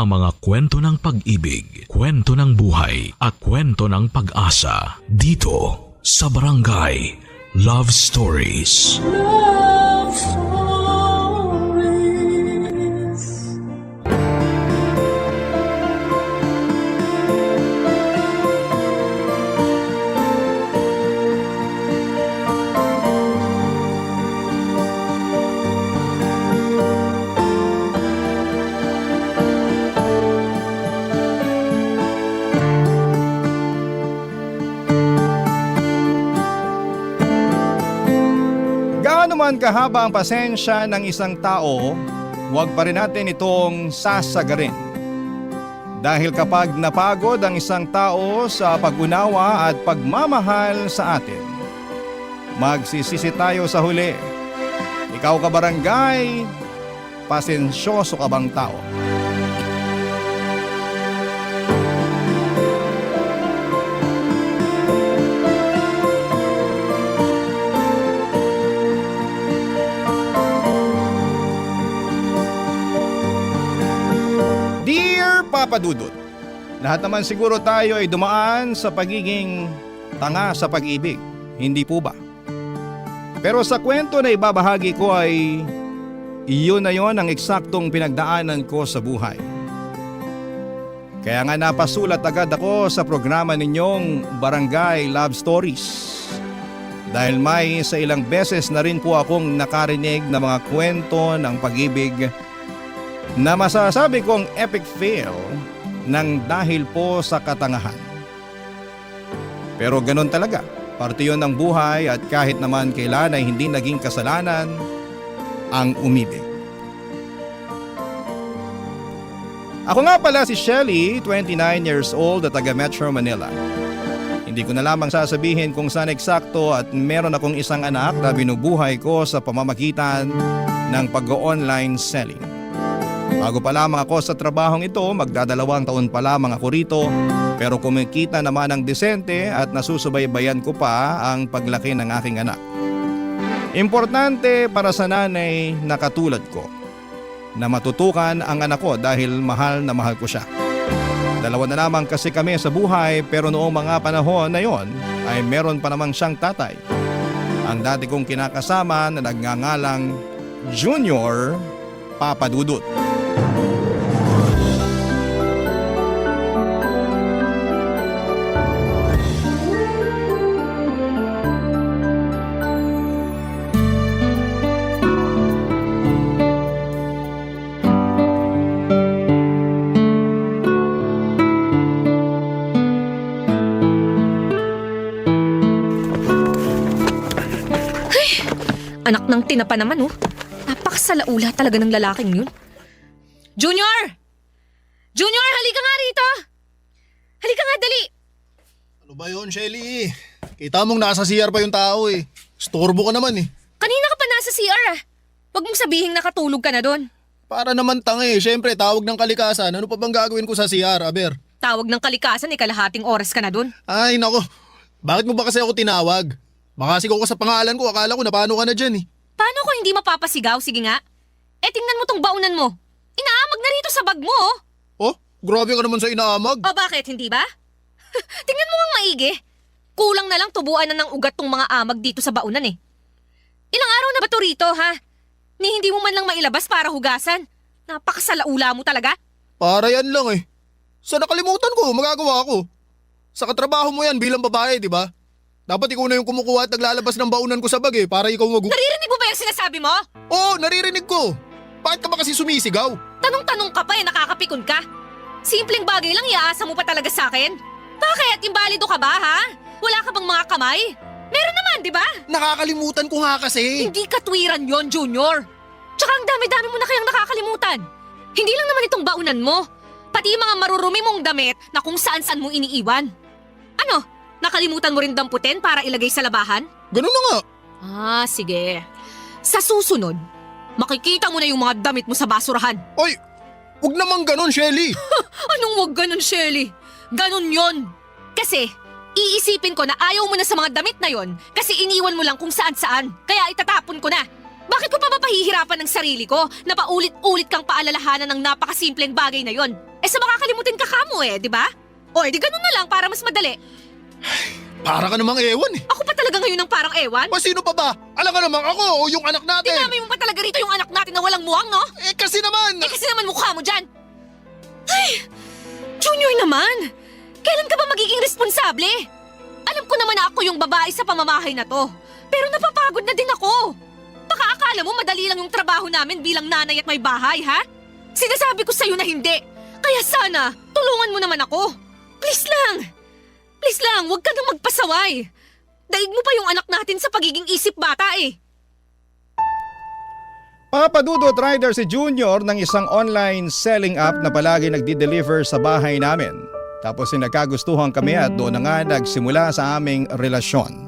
ang mga kwento ng pag-ibig, kwento ng buhay at kwento ng pag-asa dito sa Barangay Love Stories. Love Stories. Gaano man kahaba ang pasensya ng isang tao, huwag pa rin natin itong sasagarin. Dahil kapag napagod ang isang tao sa pag-unawa at pagmamahal sa atin, magsisisi tayo sa huli. Ikaw ka barangay, pasensyoso ka bang tao? Dear Papa Dudut, lahat naman siguro tayo ay dumaan sa pagiging tanga sa pag-ibig, hindi po ba? Pero sa kwento na ibabahagi ko ay iyon na yon ang eksaktong pinagdaanan ko sa buhay. Kaya nga napasulat agad ako sa programa ninyong Barangay Love Stories. Dahil may sa ilang beses na rin po akong nakarinig na mga kwento ng pag-ibig na masasabi kong epic fail ng dahil po sa katangahan. Pero ganun talaga, parte yun ng buhay at kahit naman kailan ay hindi naging kasalanan ang umibig. Ako nga pala si Shelly, 29 years old at taga Metro Manila. Hindi ko na lamang sasabihin kung saan eksakto at meron akong isang anak na binubuhay ko sa pamamagitan ng pag-online selling. Bago pa lamang ako sa trabahong ito, magdadalawang taon pa lamang ako rito, pero kumikita naman ng disente at nasusubaybayan ko pa ang paglaki ng aking anak. Importante para sa nanay na katulad ko na matutukan ang anak ko dahil mahal na mahal ko siya. Dalawa na lamang kasi kami sa buhay pero noong mga panahon na yon ay meron pa namang siyang tatay. Ang dati kong kinakasama na nagngangalang Junior Papa Dudut. Anak ng tinapa naman oh. Napakasalaula talaga ng lalaking yun. Junior! Junior, halika nga rito! Halika nga, dali! Ano ba yun, Shelly? Kita mong nasa CR pa yung tao eh. Storbo ka naman eh. Kanina ka pa nasa CR ah. Huwag mong sabihing nakatulog ka na doon. Para naman tanga eh. Siyempre, tawag ng kalikasan. Ano pa bang gagawin ko sa CR, Aber? Tawag ng kalikasan, kalahating oras ka na doon. Ay, nako. Bakit mo ba kasi ako tinawag? Makasigaw ka sa pangalan ko. Akala ko na paano ka na dyan eh. Paano ko hindi mapapasigaw? Sige nga. Tingnan mo tong baunan mo. Inaamag na rito sa bag mo oh. Oh, grabe ka naman sa inaamag. O bakit, hindi ba? Tingnan mo ang maigi. Kulang na lang tubuan na ng ugat tong mga amag dito sa baunan eh. Ilang araw na ba to rito ha? Ni hindi mo man lang mailabas para hugasan. Napakasalaula mo talaga. Para yan lang eh. Sa nakalimutan ko, magagawa ko. Sa katrabaho mo yan bilang babae, di ba? Dapat ikaw na yung kumukuha at naglalabas ng baunan ko sa bag eh, para ikaw Naririnig mo ba yung sinasabi mo? Oo, naririnig ko. Bakit ka ba kasi sumisigaw? Tanong-tanong ka pa nakakapikon ka. Simpleng bagay lang iaasa mo pa talaga sa akin. Bakit? Imbalido ka ba ha? Wala ka bang mga kamay? Meron naman, di ba? Nakakalimutan ko nga kasi. Hindi katwiran yon, Junior. Tsaka ang dami-dami mo na kayang nakakalimutan. Hindi lang naman itong baunan mo. Pati yung mga marurumi mong damit na kung saan-saan mo iniiwan. Ano? Nakalimutan mo rin damputin para ilagay sa labahan? Ganun na nga. Sige. Sa susunod, makikita mo na yung mga damit mo sa basurahan. Oy, huwag naman ganun, Shelly. Anong wag ganun, Shelly? Ganun yon. Kasi, iisipin ko na ayaw mo na sa mga damit na yon kasi iniwan mo lang kung saan-saan. Kaya itatapon ko na. Bakit ko pa mapahihirapan ng sarili ko na paulit-ulit kang paalalahanan ng napakasimpleng bagay na yon? Sa makakalimutin ka kamo di ba? O di ganun na lang para mas madali. Para ka namang ewan eh. Ako pa talaga ngayon ng parang ewan? O sino pa ba? Alam ka namang ako o yung anak natin. Dinami mo pa talaga rito yung anak natin na walang muwang, no? Kasi naman. Kasi naman mukha mo dyan. Ay, Junior naman. Kailan ka ba magiging responsable? Alam ko naman na ako yung babae sa pamamahay na to. Pero napapagod na din ako. Baka akala mo madali lang yung trabaho namin bilang nanay at may bahay, ha? Sinasabi ko sa'yo na hindi. Kaya sana, tulungan mo naman ako. Please lang. Please lang, huwag ka nang magpasaway. Daig mo pa yung anak natin sa pagiging isip bata Papadudot rider si Junior ng isang online selling app na palagi nagdi-deliver sa bahay namin. Tapos nagkagustuhan kami at doon na nga nagsimula sa aming relasyon.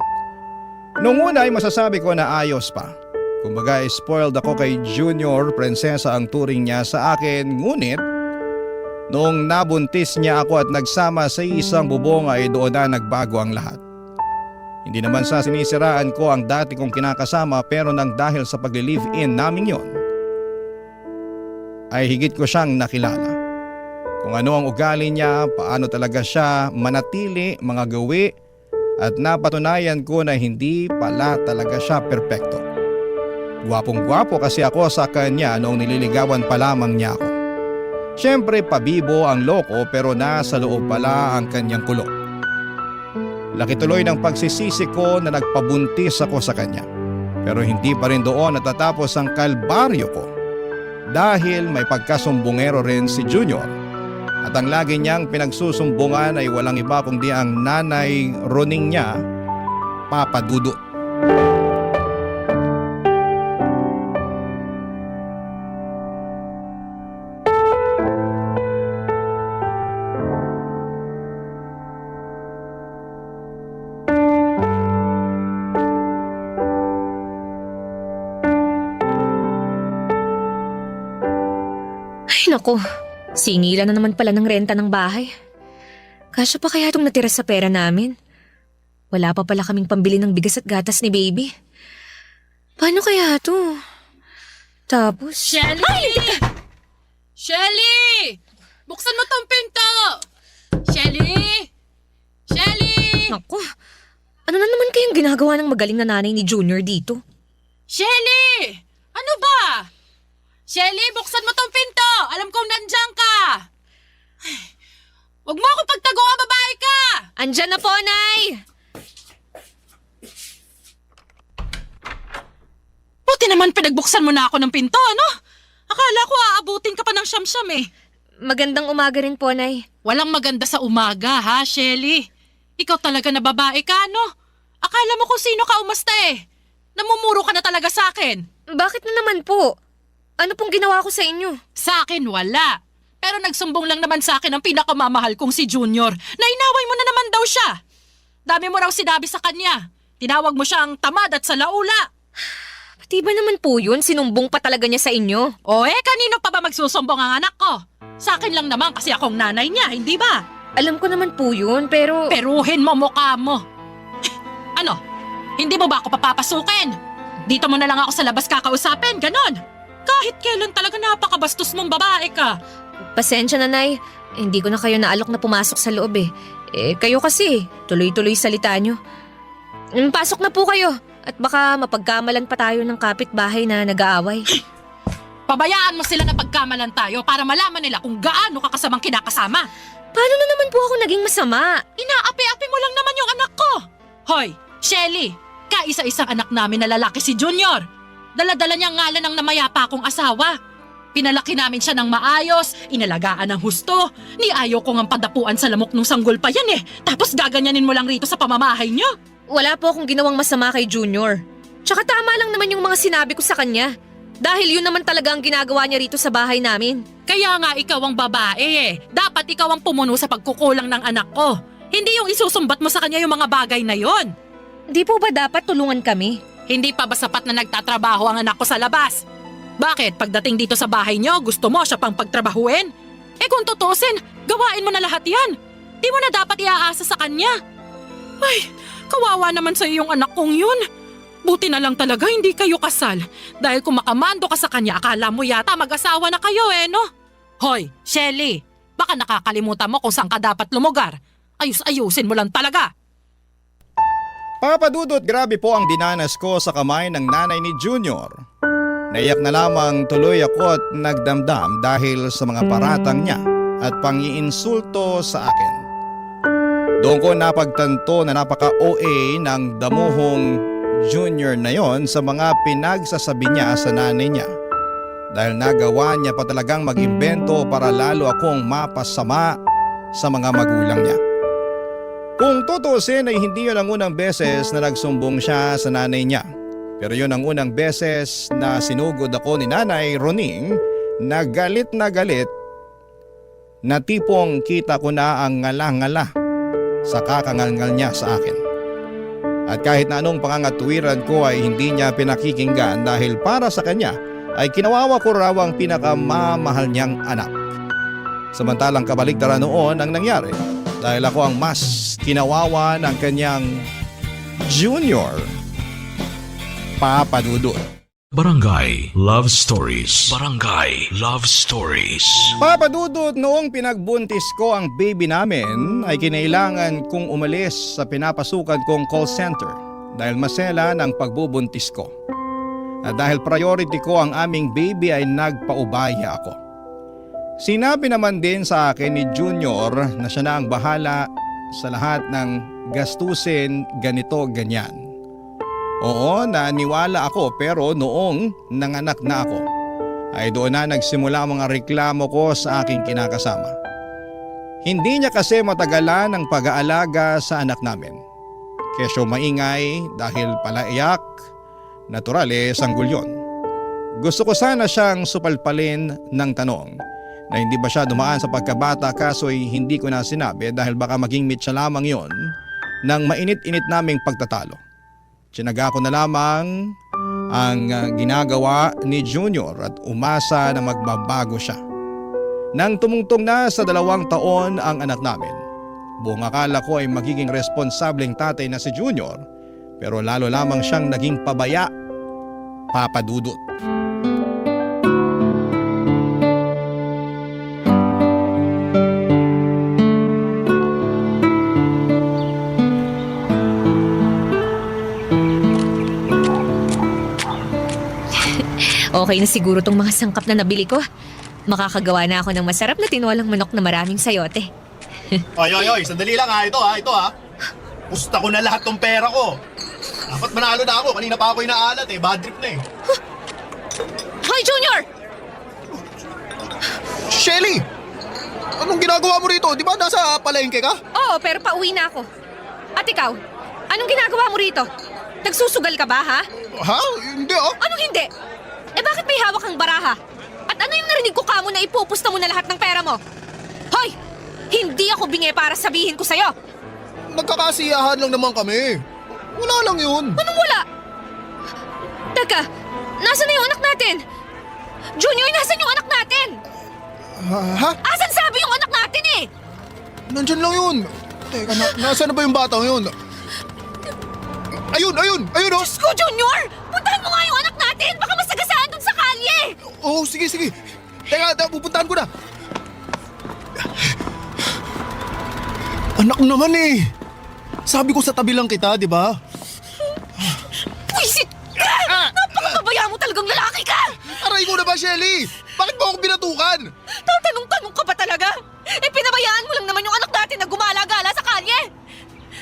Noong una ay masasabi ko na ayos pa. Kumbaga spoiled ako kay Junior, prinsesa ang turing niya sa akin. Ngunit noong nabuntis niya ako at nagsama sa isang bubong ay doon na nagbago ang lahat. Hindi naman sa sinisiraan ko ang dati kong kinakasama pero nang dahil sa pag-live-in namin yon ay higit ko siyang nakilala. Kung ano ang ugali niya, paano talaga siya manatili, mga gawi at napatunayan ko na hindi pala talaga siya perpekto. Gwapong-gwapo kasi ako sa kanya noong nililigawan pa lamang niya ako. Siyempre pabibo ang loko pero nasa loob pala ang kanyang kulot. Laki tuloy ng pagsisisi ko na nagpabuntis ako sa kanya. Pero hindi pa rin doon natatapos ang kalbaryo ko. Dahil may pagkasumbongero rin si Junior. At ang lagi niyang pinagsusumbungan ay walang iba kundi ang nanay Roning niya, Papa Dudut. Nako, singilan na naman pala ng renta ng bahay. Kasya pa kaya itong natira sa pera namin? Wala pa pala kaming pambili ng bigas at gatas ni baby. Paano kaya to? Tapos… Shelly! Shelly! Buksan mo tong pinto! Shelly! Shelly! Nako, ano na naman kayang ginagawa ng magaling na nanay ni Junior dito? Shelly! Ano ba? Shelly, buksan mo tong pinto! Alam kong nandiyan ka! Ay, huwag mo ako pagtaguan, babae ka! Andyan na po, Nay! Buti naman pinagbuksan mo na ako ng pinto, ano? Akala ko aabutin ka pa ng siyam-siyam Magandang umaga rin po, Nay. Walang maganda sa umaga, ha, Shelly? Ikaw talaga na babae ka, no? Akala mo kung sino ka umasta Namumuro ka na talaga sa akin. Bakit na naman po? Ano pong ginawa ko sa inyo? Sa akin, wala. Pero nagsumbong lang naman sa akin ang pinakamamahal kong si Junior na inaway mo na naman daw siya. Dami mo raw sinabi sa kanya. Tinawag mo siyang tamad at salaula. Pati ba naman po yun? Sinumbong pa talaga niya sa inyo? Kanino pa ba magsusumbong ang anak ko? Sa akin lang naman kasi akong nanay niya, hindi ba? Alam ko naman po yun, pero… Peruhin mo mukha mo. Ano? Hindi mo ba ako papapasukin? Dito mo na lang ako sa labas kakausapin, ganon. Kahit kailan talaga napakabastos mong babae ka. Pasensya na, Nay. Hindi ko na kayo naalok na pumasok sa loob kayo kasi, tuloy-tuloy salita nyo. Pasok na po kayo at baka mapagkamalan pa tayo ng kapitbahay na nag-aaway. Pabayaan mo sila na pagkamalan tayo para malaman nila kung gaano ka kasamang kinakasama. Paano na naman po ako naging masama? Inaapi-api mo lang naman yung anak ko. Hoy, Shelly, kaisa-isang anak namin na lalaki si Junior. Dala-dala niya ang ngalan ng namayapa akong asawa. Pinalaki namin siya ng maayos, inalagaan ng husto. Ni ayaw ko ngang padapuan sa lamok nung sanggol pa yan Tapos gaganyanin mo lang rito sa pamamahay niyo. Wala po akong ginawang masama kay Junior. Tsaka tama lang naman yung mga sinabi ko sa kanya. Dahil yun naman talaga ang ginagawa niya rito sa bahay namin. Kaya nga ikaw ang babae Dapat ikaw ang pumuno sa pagkukulang ng anak ko. Hindi yung isusumbat mo sa kanya yung mga bagay na yon. Di po ba dapat tulungan kami? Hindi pa ba sapat na nagtatrabaho ang anak ko sa labas? Bakit pagdating dito sa bahay niyo gusto mo siya pang pagtrabahuin? Kung tutusin, gawain mo na lahat yan. Di mo na dapat iaasa sa kanya. Ay, kawawa naman sa'yo yung anak kong yun. Buti na lang talaga hindi kayo kasal. Dahil kung makamando ka sa kanya, akala mo yata mag-asawa na kayo no? Hoy, Shelly, baka nakakalimutan mo kung saan ka dapat lumugar. Ayus-ayusin mo lang talaga. Papa Dudut, grabe po ang dinanas ko sa kamay ng nanay ni Junior. Naiyak na lamang tuloy ako at nagdamdam dahil sa mga paratang niya at pangiinsulto sa akin. Doon ko napagtanto na napaka-OA ng damuhong Junior na yon sa mga pinagsasabi niya sa nanay niya. Dahil nagawa niya pa talagang mag-imbento para lalo akong mapasama sa mga magulang niya. Kung tutusin ay hindi yun ang unang beses na nagsumbong siya sa nanay niya. Pero yun ang unang beses na sinugod ako ni Nanay Roning na galit na tipong kita ko na ang ngala-ngala sa kakangalngal niya sa akin. At kahit na anong pangangatuwiran ko ay hindi niya pinakikinggan dahil para sa kanya ay kinawawa ko raw ang pinakamamahal niyang anak. Samantalang kabaligtaran noon ang nangyari dahil ako ang mas kinawawa ng kanyang Junior. Papa Dudut. Barangay Love Stories. Barangay Love Stories. Papa Dudut, noong pinagbuntis ko ang baby namin ay kinailangan kong umalis sa pinapasukan kong call center dahil masela ng pagbubuntis ko. At dahil priority ko ang aming baby ay nagpaubaya ako. Sinabi naman din sa akin ni Junior na siya na ang bahala sa lahat ng gastusin ganito ganyan. Oo, naniwala ako pero noong nanganak na ako ay doon na nagsimula ang mga reklamo ko sa aking kinakasama. Hindi niya kasi matagalan ang pag-aalaga sa anak namin. Kesyo maingay dahil palaiyak, natural sanggol yun. Gusto ko sana siyang supalpalin ng tanong na hindi ba siya dumaan sa pagkabata kaso'y hindi ko na sinabi dahil baka maging mitsa lamang yon ng mainit-init naming pagtatalo. Tsinaga ko na lamang ang ginagawa ni Junior at umasa na magbabago siya. Nang tumungtong na sa 2 taon ang anak namin, buong akala ko ay magiging responsableng tatay na si Junior pero lalo lamang siyang naging pabaya, Papa Dudut. Okay na siguro tong mga sangkap na nabili ko. Makakagawa na ako ng masarap na tinolang manok na maraming sayote. Oy, sandali lang ito ha. Pusta ko na lahat ng pera ko. Dapat manalo na ako, kanina pa ako inaalat bad trip na Hoy, Junior! Shelly! Anong ginagawa mo rito? Di ba nasa palengke ka? Oo, pero pauwi na ako. At ikaw, anong ginagawa mo rito? Nagsusugal ka ba, ha? Ha? Hindi Anong hindi? Bakit may hawak kang baraha? At ano yung narinig ko kamo na ipupusta mo na lahat ng pera mo? Hoy! Hindi ako bingi para sabihin ko sa'yo! Nagkakasiyahan lang naman kami. Wala lang yun. Anong wala? Teka, nasan na yung anak natin? Junior, nasan yung anak natin? Ha? Asan sabi yung anak natin Nandyan lang yun. Teka, nasaan na ba yung batang yun? Ayun Diyos ko, Junior! Puntahan mo nga yung anak natin! Baka masagasaan dun sa kalye! Oo, sige. Teka, pupuntahan ko na. Anak naman Sabi ko sa tabi lang kita, di ba? Wisit ka! Napakabaya mo talagang lalaki ka! Aray ko na ba, Shelly? Bakit mo ako binatukan? Tatanong-tanong ka pa talaga? Pinabayaan mo lang naman yung anak natin na gumala-gala sa kalye!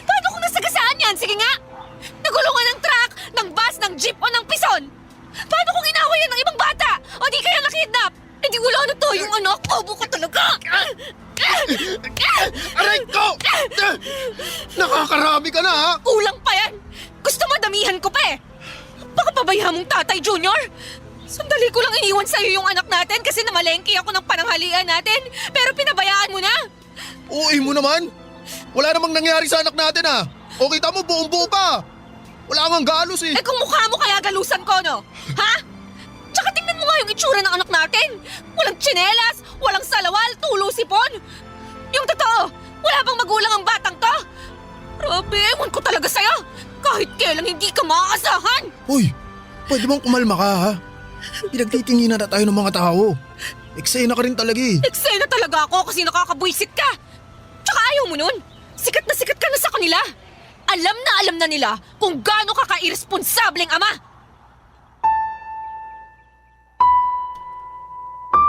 Paano kung nasagasaan yan? Sige nga! Nagulungan ng truck, ng bus, ng jeep o ng pison! Paano kung inaway yan ng ibang bata? O di kaya nakidnap? Di wala na to yung anak! Bobo ka talaga! Aray ko! Nakakarami ka na, ha? Kulang pa yan! Gusto madamihan ko pa Baka pabayaan mong tatay, Junior! Sandali ko lang iniwan sa'yo yung anak natin kasi namalengke ako ng pananghalian natin. Pero pinabayaan mo na! Uy mo naman! Wala namang nangyari sa anak natin, ha? O kita mo, buong-buo pa! Wala kang galos Kung mukha mo kaya galusan ko, no? Ha? Tsaka tingnan mo nga yung itsura ng anak natin! Walang tsinelas, walang salawal, tulo sipon! Yung totoo, wala bang magulang ang batang to? Grabe, ewan ko talaga sa'yo! Kahit kailan hindi ka maaasahan! Hoy, pwede bang kumalma ka ha? Pinagtitinginan na tayo ng mga tao. Eksena ka rin talaga eh. Eksena talaga ako kasi nakakabwisit ka. Tsaka ayaw mo nun. Sikat ka na sa kanila. Alam na nila kung gaano ka ka-irresponsableng ama.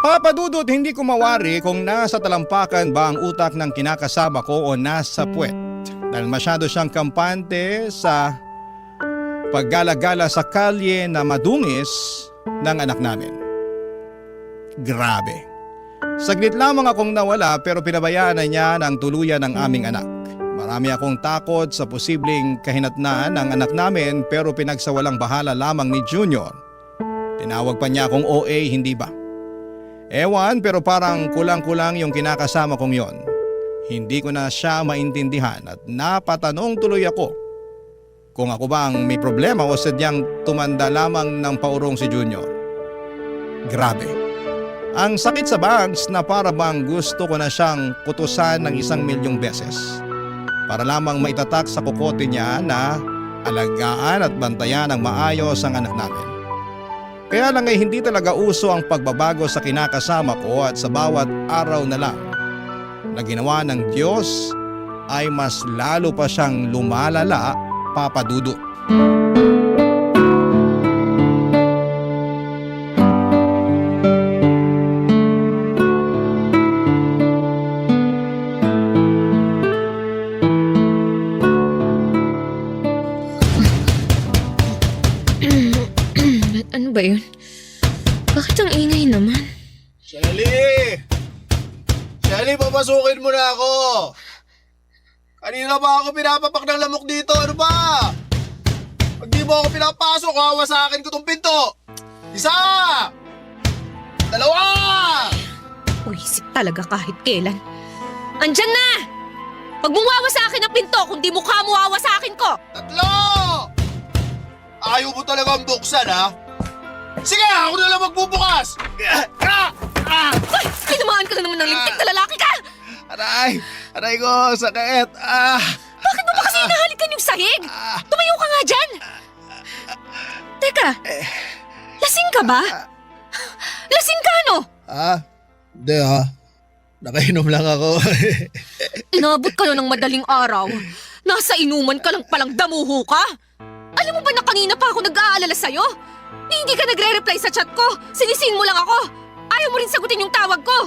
Papa Dudut, hindi ko mawari kung nasa talampakan ba ang utak ng kinakasama ko o nasa puwet. Dahil masyado siyang kampante sa paggala-gala sa kalye na madungis ng anak namin. Grabe. Saglit lamang akong nawala pero pinabayaan na niya ng tuluyan ng aming anak. Marami akong takot sa posibleng kahinatnan ng anak namin pero pinagsawalang bahala lamang ni Junior. Tinawag pa niya akong OA, hindi ba? Ewan, pero parang kulang-kulang yung kinakasama kong yon. Hindi ko na siya maintindihan at napatanong tuloy ako kung ako bang may problema o sadyang tumanda lamang ng paurong si Junior. Grabe. Ang sakit sa bangs na para bang gusto ko na siyang kutusan ng 1,000,000 beses para lamang maitatak sa kukote niya na alagaan at bantayan ng maayos ang anak namin. Kaya lang ay hindi talaga uso ang pagbabago sa kinakasama ko at sa bawat araw na lang na ginawa ng Diyos ay mas lalo pa siyang lumalala, Papa Dudut. Ano ba yun? Bakit ang ingay naman? Shelly! Shelly, papasukin mo na ako! Kanina ba ako pinapapak ng lamok dito? Ano ba? Pag di mo ako pinapasok, hawasakin ko tong pinto! Isa! Dalawa! Uwisip talaga kahit kailan. Andyan na! Pag muwawa sa akin ang pinto, kung di mukha muwawa sa akin ko! Tatlo! Ayaw mo talagang buksan, ha? Sige, ako na lang magbubukas! Ay! Tinamaan ka na naman ng lintik na lalaki ka! Aray! Aray ko, sakit! Bakit mo ba kasi hinahalikan yung sahig? Tumayo ka nga dyan! Teka, lasing ka ba? Lasing ka ano? Hindi nakainom lang ako. Inabot ka na ng madaling araw. Nasa inuman ka lang palang damuho ka. Alam mo ba na kanina pa ako nag-aalala sa'yo? Hindi ka nagre-reply sa chat ko. Sinisin mo lang ako. Ayaw mo rin sagutin yung tawag ko.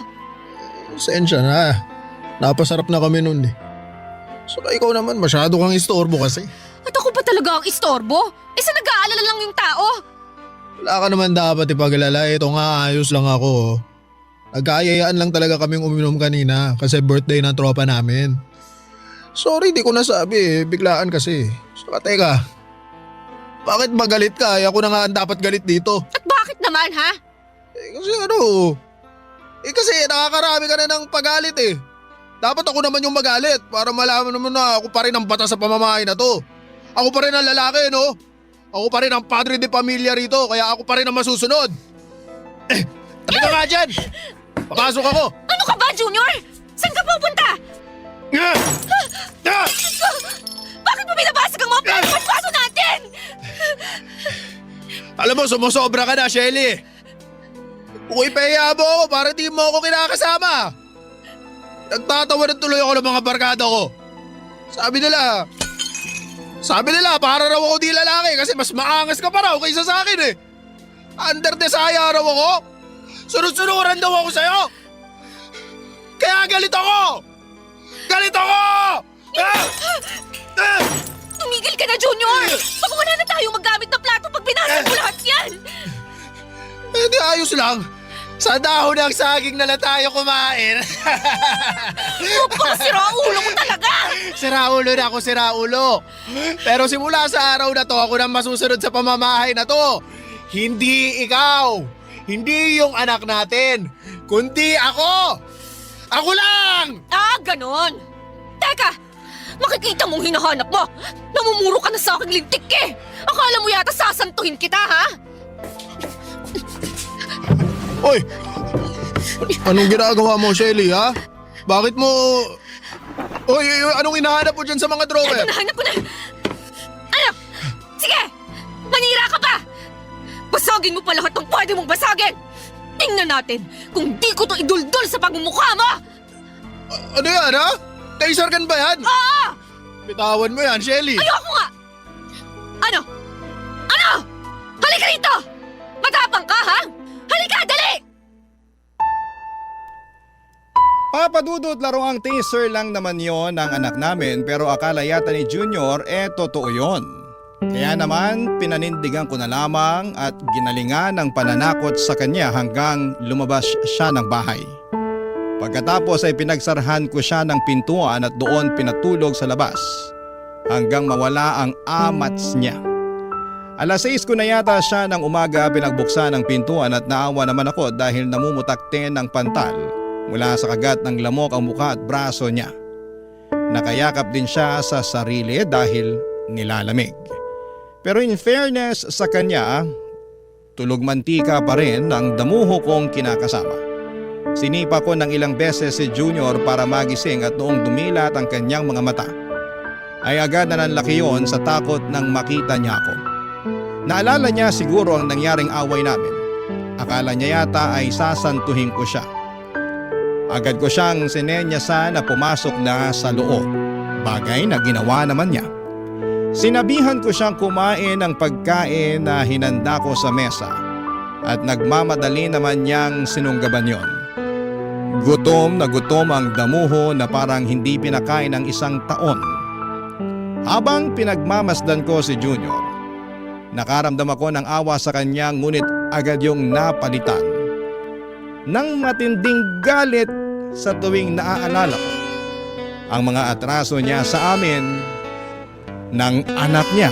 Sensya na. Napasarap na kami nun eh. Saka ikaw naman, masyado kang istorbo kasi. At ako pa talaga ang istorbo? Isa nag-aalala lang yung tao. Wala ka naman dapat ipaglala. Ito nga, ayos lang ako. Nagkaayayaan lang talaga kaming uminom kanina kasi birthday ng tropa namin. Sorry, di ko nasabi eh. Biglaan kasi. Saka teka, bakit magalit ka? Ako na nga ang dapat galit dito. At bakit naman ha? Kasi nakakarami ka na ng pagalit eh. Dapat ako naman yung magalit para malaman naman na ako pa rin ang bata sa pamamahay na to. Ako pa rin ang lalaki, no? Ako pa rin ang padre de pamilya rito, kaya ako pa rin ang masusunod. Tabi ka nga dyan! Papasok ako! Ano ka ba, Junior? Saan ka pupunta? Bakit mo binabasag ang mga pinagpaspaso natin? Alam mo, sumusobra ka na, Shelly. Kung ipahiya mo ako para di mo ako kinakasama. Nagtatawa na tuloy ako ng mga barkada ko. Sabi nila para raw ako di lalaki kasi mas maangas ka pa raw kaysa sa akin eh. Under desire raw ako. Sunod-sunuran daw ako sa'yo. Kaya galit ako! Galit ako! Tumigil ka na, Junior! Baka wala na tayo maggamit ng plato pag binasag mo lahat yan! Hindi, ayos lang. Sa dahon ng saging na lang tayo kumain. Baka siraulo mo talaga! Siraulo na ako, siraulo. Pero simula sa araw na to, ako na masusunod sa pamamahay na to. Hindi ikaw. Hindi yung anak natin. Kundi ako. Ako lang! Ah, ganon! Teka! Makikita mong hinahanap mo! Namumuro ka na sa aking lintik eh! Akala mo yata sasantuhin kita, ha? Oy! Anong ginagawa mo, Shelly, ha? Bakit mo... Oy, anong hinahanap mo dyan sa mga drawer? Hinahanap ko na... Ano? Sige! Manira ka pa! Basagin mo pa lahat ng pwede mong basagin! Tingnan natin kung di ko to iduldul sa pagmumukha mo! Ano yan, ha? Taser gun ba yan? Oo! Bitawan mo yan, Shelly. Ayoko nga! Ano? Ano? Halika rito! Matapang ka, ha? Halika, dali! Papadudot laruang taser lang naman yon ng anak namin pero akala yata ni Junior totoo yon. Kaya naman pinanindigan ko na lamang at ginalingan ng pananakot sa kanya hanggang lumabas siya ng bahay. Pagkatapos ay pinagsarhan ko siya ng pintuan at doon pinatulog sa labas hanggang mawala ang amats niya. Alas 6 ko na yata siya ng umaga pinagbuksan ng pintuan at naawa naman ako dahil namumutakte ng pantal mula sa kagat ng lamok ang mukha at braso niya. Nakayakap din siya sa sarili dahil nilalamig. Pero in fairness sa kanya, tulog mantika pa rin ang damuho kong kinakasama. Sinipa ko ng ilang beses si Junior para magising at noong dumilat ang kanyang mga mata, ay agad na nanlaki yon sa takot nang makita niya ako. Naalala niya siguro ang nangyaring away namin. Akala niya yata ay sasantuhin ko siya. Agad ko siyang sinenyasan na pumasok na sa loob, bagay na ginawa naman niya. Sinabihan ko siyang kumain ng pagkain na hinanda ko sa mesa at nagmamadali naman niyang sinunggaban yon. Gutom na gutom ang damuho na parang hindi pinakain ng 1 taon. Habang pinagmamasdan ko si Junior, nakaramdam ako ng awa sa kanya ngunit agad yung napalitan ng matinding galit sa tuwing naaalala ko ang mga atraso niya sa amin ng anak niya,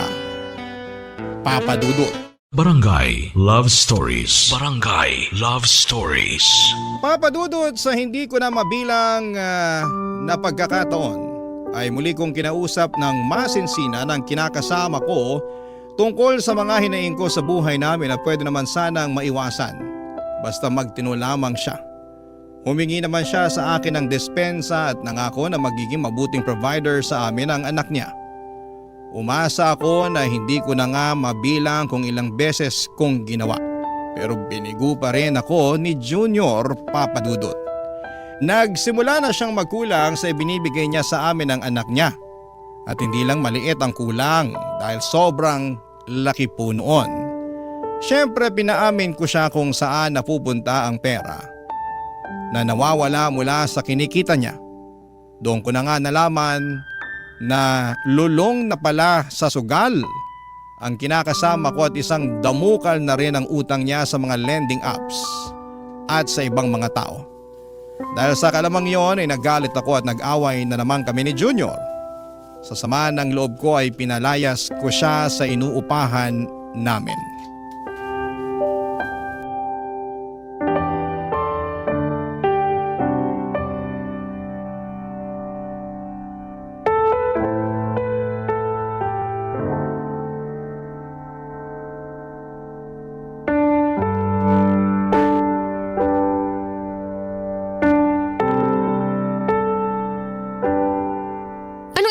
Papa Dudut. Barangay Love Stories. Barangay Love Stories. Papa Dudut, sa hindi ko na mabilang na pagkakataon ay muli kong kinausap ng masinsina ng kinakasama ko tungkol sa mga hinaing ko sa buhay namin na pwede naman sanang maiwasan basta magtino lamang siya. Humingi naman siya sa akin ng despensa at nangako na magiging mabuting provider sa amin ang anak niya. Umasa ako na hindi ko na nga mabilang kung ilang beses kong ginawa. Pero binigo pa rin ako ni Junior, Papa Dudut. Nagsimula na siyang magkulang sa ibinibigay niya sa amin ng anak niya. At hindi lang maliit ang kulang dahil sobrang laki po noon. Siyempre pinaamin ko siya kung saan napupunta ang pera na nawawala mula sa kinikita niya. Doon ko na nga nalaman na lulong na pala sa sugal ang kinakasama ko at isang damukal na rin ang utang niya sa mga lending apps at sa ibang mga tao. Dahil sa kalamang yon ay naggalit ako at nag-away na naman kami ni Junior. Sa sama ng loob ko ay pinalayas ko siya sa inuupahan namin.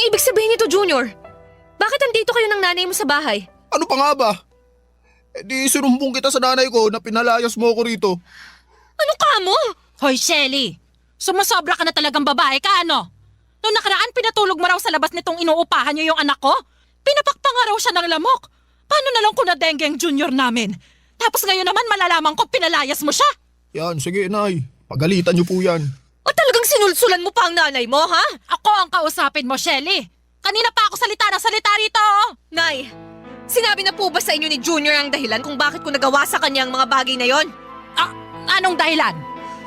Ibig sabihin nito, Junior? Bakit andito kayo ng nanay mo sa bahay? Ano pa nga ba? Di sinumbong kita sa nanay ko na pinalayas mo ako rito. Ano ka mo? Hoy, Shelly! Sumasobra ka na talagang babae ka, ano? Noong nakaraan, pinatulog mo raw sa labas nitong inuupahan niyo yung anak ko? Pinapakpa nga raw siya ng lamok. Paano na lang kung na-dengue ang Junior namin? Tapos ngayon naman malalaman ko pinalayas mo siya. Yan, sige nay. Pagalitan niyo po yan. O talagang sinulsulan mo pa ang nanay mo, ha? Ako ang kausapin mo, Shelly. Kanina pa ako salita ng salita rito. Nay, sinabi na po ba sa inyo ni Junior ang dahilan kung bakit ko nagawa sa kanya ang mga bagay na yon? Anong dahilan?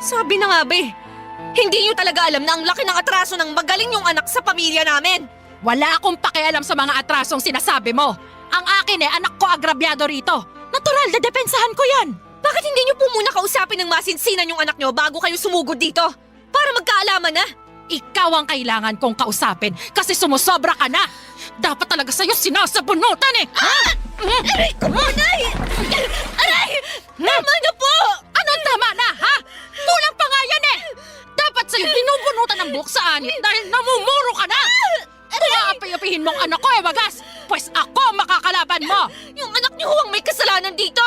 Sabi na nga ba hindi niyo talaga alam na ang laki ng atraso ng magaling yung anak sa pamilya namin. Wala akong pakialam sa mga atrasong sinasabi mo. Ang akin anak ko agrabyado rito. Natural, dedepensahan ko yan. Bakit hindi niyo po muna kausapin ng masinsinan yung anak niyo bago kayo sumugod dito? Para magkaalaman na. Ikaw ang kailangan kong kausapin kasi sumusobra ka na. Dapat talaga sa'yo sinasabunutan eh. Ha? Aray ko po, Nay! Aray! Tama na po! Anong tama na, ha? Kulang pa nga yan eh. Dapat sa'yo binubunutan ng buhok sa anit dahil namumuro ka na. Kung aapi-apihin mong anak ko wagas, pues ako makakalaban mo! Yung anak niyo ho ang may kasalanan dito!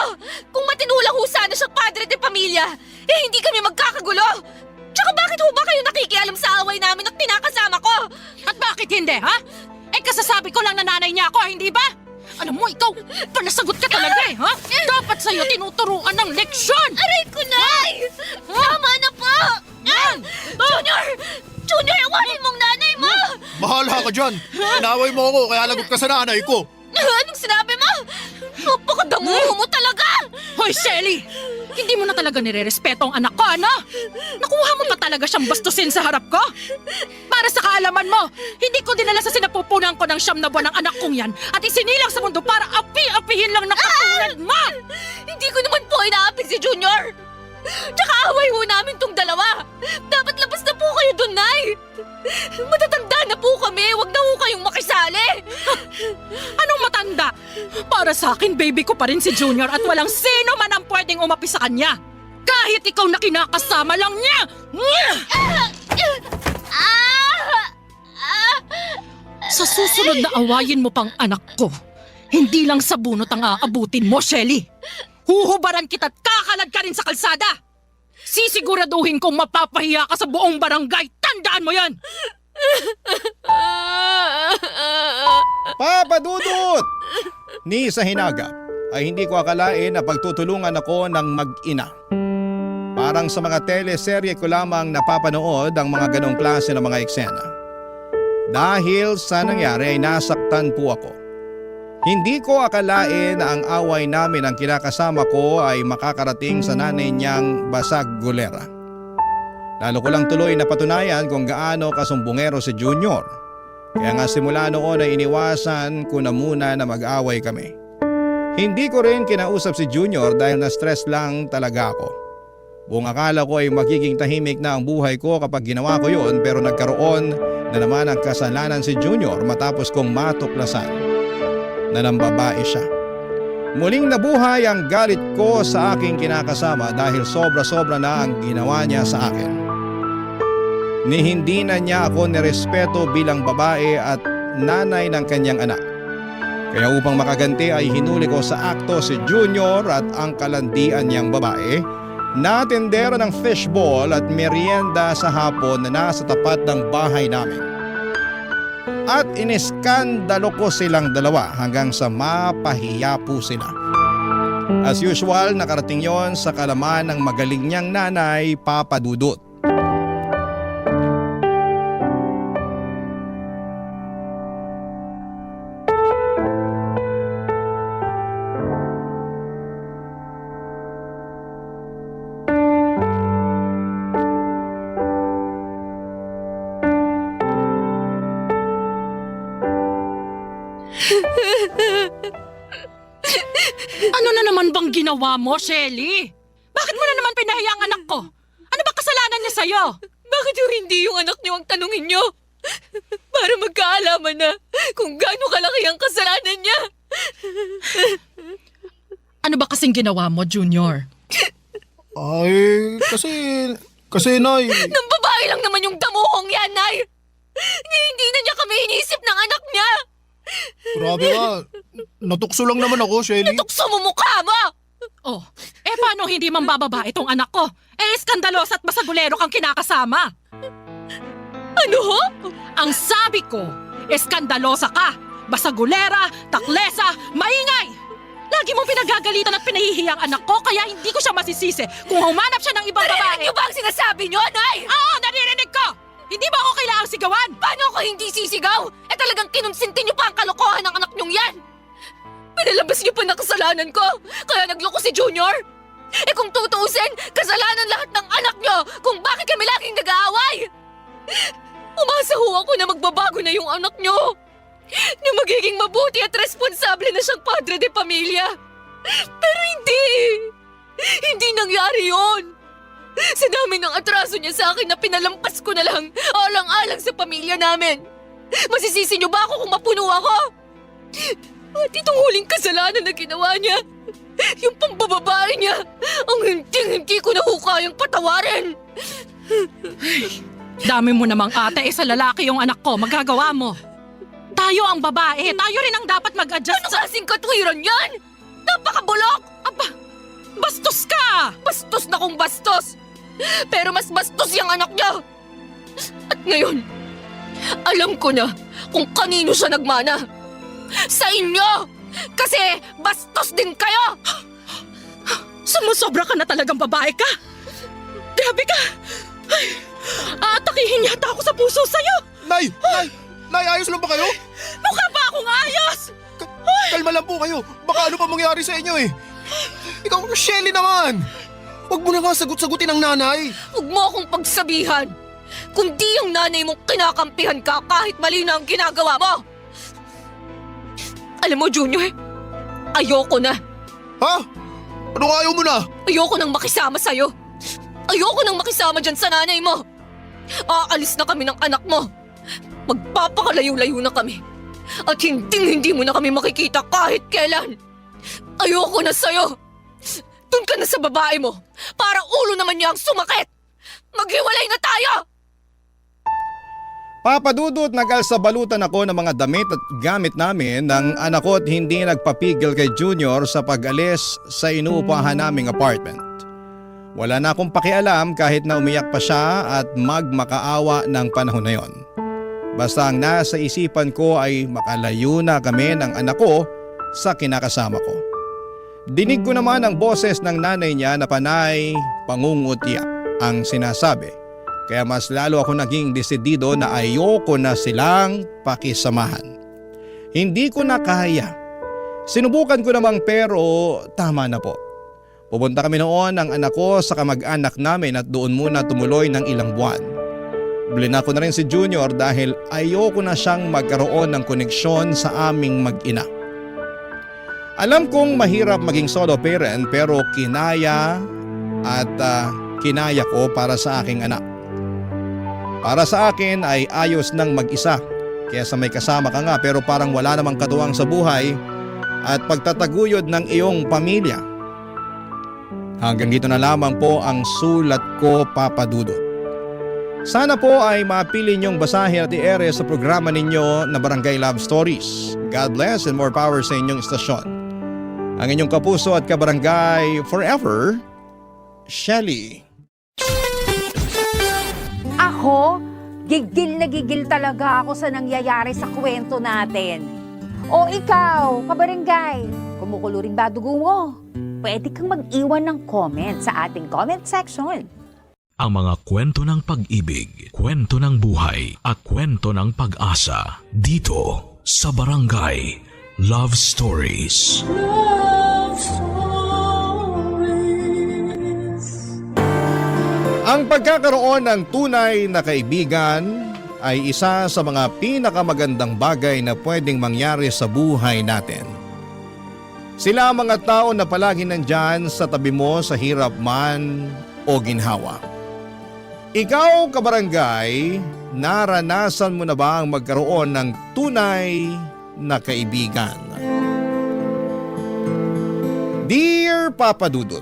Kung matinulang ho sana siyang padre de pamilya, hindi kami magkakagulo! Tsaka bakit ho ba kayo nakikialam sa away namin at pinakasama ko? At bakit hindi, ha? Kasasabi ko lang na nanay niya ako, hindi ba? Alam mo, ikaw, panasagot ka talaga ha? Dapat sa'yo tinuturuan ng leksyon! Aray ko, Nay! Tama na po! Junior! Junior, iwanin mong nanay mo! Bahala ka dyan! Inaway mo ako kaya lagot ka sa nanay ko! Anong sinabi mo? Napakadanguho mo talaga! Hoy, Shelly! Hindi mo na talaga nire-respeto ang anak ko, ano? Nakuha mo pa talaga siyang bastusin sa harap ko? Para sa kaalaman mo, hindi ko dinala sa sinapupunan ko ng 9 na buwan ng anak kong yan at isinilang sa mundo para api-apihin lang na katulad mo! Hindi ko naman po inaapig si Junior! Tsaka away ho namin tong dalawa! Dapat labas na po kayo dun, Nay! Matatanda na po kami! Huwag na ho kayong makisali! Anong matanda? Para sa akin, baby ko pa rin si Junior at walang sino man ang pwedeng umapi sa kanya. Kahit ikaw na kinakasama lang niya! Sa susunod na awayin mo pang anak ko, hindi lang sa bunot ang aabutin mo, Shelly. Huhubaran kita't kakalad ka rin sa kalsada. Sisiguraduhin kong mapapahiya ka sa buong barangay. Tandaan mo yan! Papa Dudut! Ni sa hinagap ay hindi ko akalain na pagtutulungan ako ng mag-ina. Parang sa mga teleserye ko lamang napapanood ang mga ganong klase ng mga eksena. Dahil sa nangyari ay nasaktan po ako. Hindi ko akalain na ang away namin ang kinakasama ko ay makakarating sa nanay niyang basag gulera. Lalo ko lang tuloy napatunayan kung gaano kasumbungero si Junior. Kaya nga simula noon ay iniwasan ko na muna na mag-away kami. Hindi ko rin kinausap si Junior dahil na-stress lang talaga ako. Buong akala ko ay magiging tahimik na ang buhay ko kapag ginawa ko yun, pero nagkaroon na naman ang kasalanan si Junior matapos kong matuklasan na ng babae siya. Muling nabuhay ang galit ko sa aking kinakasama dahil sobra-sobra na ang ginawa niya sa akin. Ni hindi na niya ako nirespeto bilang babae at nanay ng kanyang anak. Kaya upang makaganti ay hinuli ko sa akto si Junior at ang kalandian niyang babae na tendero ng fishball at merienda sa hapon na nasa tapat ng bahay namin. At iniskandalo ko silang dalawa hanggang sa mapahiya po sila. As usual, nakarating yon sa kalaman ng magaling niyang nanay, Papa Dudut. Ano na naman bang ginawa mo, Shelly? Bakit mo na naman pinahiya ang anak ko? Ano ba kasalanan niya sa'yo? Bakit yung hindi yung anak niyo ang tanungin niyo? Para magkaalaman na kung gaano kalaki ang kasalanan niya. Ano ba kasing ginawa mo, Junior? Ay, kasi Nay, Nang babae lang naman yung damuhong yan, Nay! Hindi na niya kami inisip ng anak niya! grabe ka. Natukso lang naman ako, Shelly. Tukso mo mukha mo! Oh, paano hindi mambababa itong anak ko? Eskandalos at basagulero kang kinakasama. Ano ho? Ang sabi ko, eskandalosa ka, basagulera, taklesa, maingay! Lagi mong pinagagalitan at pinahihiya ang anak ko kaya hindi ko siya masisisi kung humanap siya ng ibang Narinig babae. niyo ba ang sinasabi niyo, Nay? Oo, naririnig ko! Hindi ba ako kailangang sigawan? Paano ako hindi sisigaw? Talagang kinonsinti niyo pa ang kalokohan ng anak niyong yan! Pinalabas niyo pa na kasalanan ko, kaya nagloko si Junior! Kung tutuusin, kasalanan lahat ng anak niyo kung bakit kami laging nag-aaway! Umasa ho ako na magbabago na yung anak niyo! Na magiging mabuti at responsable na siyang padre de pamilya! Pero hindi! Hindi nangyari yon! Sa dami ng atraso niya sa akin na pinalampas ko na lang alang-alang sa pamilya namin! Masisisi niyo ba ako kung mapuno ako? At itong huling kasalanan na ginawa niya, yung pambababae niya, ang hindi ko na ho kayang patawarin! Dami mo namang ate, sa lalaki yung anak ko, magagawa mo. Tayo ang babae. Tayo rin ang dapat mag-adjust Ano kasing katwiran yan? Napakabulok! Aba, bastos ka! Bastos na kung bastos! Pero mas bastos yung anak niya! At ngayon, alam ko na kung kanino siya nagmana. Sa inyo! Kasi bastos din kayo! Sumusobra ka na talagang babae ka! Grabe ka! Ay, aatakihin yata ako sa puso sa'yo! Nay! Nay, ayos lang ba kayo? Mukha ba akong ayos? Kalma lang po kayo. Baka ano pa mangyari sa inyo eh. Ikaw, Shelly naman! Huwag mo na nga sagot-sagutin ang nanay. Huwag mo akong pagsabihan! Kung di yung nanay mong kinakampihan ka kahit mali na ang ginagawa mo! Alam mo, Junior, ayoko na. Ha? Ano ayaw mo na? Ayoko nang makisama sa'yo. Ayoko nang makisama dyan sa nanay mo. Aalis na kami ng anak mo. Magpapakalayo-layo na kami. At hindi mo na kami makikita kahit kailan. Ayoko na sa'yo. Doon ka na sa babae mo para ulo naman niya ang sumakit. Maghiwalay na tayo! Papadudot, nag-alsabalutan ako ng mga damit at gamit namin ng anak ko at hindi nagpapigil kay Junior sa pag-alis sa inuupahan naming apartment. Wala na akong pakialam kahit na umiyak pa siya at magmakaawa ng panahon na yon. Basta ang nasa isipan ko ay makalayo na kami ng anak ko sa kinakasama ko. Dinig ko naman ang boses ng nanay niya na panay pangungutya ang sinasabi. Kaya mas lalo ako naging desidido na ayoko na silang pakisamahan. Hindi ko na kaya. Sinubukan ko namang pero tama na po. Pupunta kami noon ng anak ko sa kamag-anak namin at doon muna tumuloy ng ilang buwan. Blina ko na rin si Junior dahil ayoko na siyang magkaroon ng koneksyon sa aming mag-ina. Alam kong mahirap maging solo parent pero kinaya at kinaya ko para sa aking anak. Para sa akin ay ayos nang mag-isa kaya sa may kasama ka nga pero parang wala namang katuwang sa buhay at pagtataguyod ng iyong pamilya. Hanggang dito na lamang po ang sulat ko, Papa Dudut. Sana po ay mapili niyong basahin at i-ere sa programa ninyo na Barangay Love Stories. God bless and more power sa inyong istasyon. Ang inyong kapuso at kabarangay forever, Shelly. Ako, gigil na gigil talaga ako sa nangyayari sa kwento natin. O ikaw, kabarangay, kumukulo rin ba dugo mo? Pwede kang mag-iwan ng comment sa ating comment section. Ang mga kwento ng pag-ibig, kwento ng buhay at kwento ng pag-asa dito sa Barangay Love Stories. Love Stories. Ang pagkakaroon ng tunay na kaibigan ay isa sa mga pinakamagandang bagay na pwedeng mangyari sa buhay natin. Sila ang mga tao na palagi nandyan sa tabi mo sa hirap man o ginhawa. Ikaw, kabarangay, naranasan mo na ba ang magkaroon ng tunay na kaibigan? Dear Papa Dudut,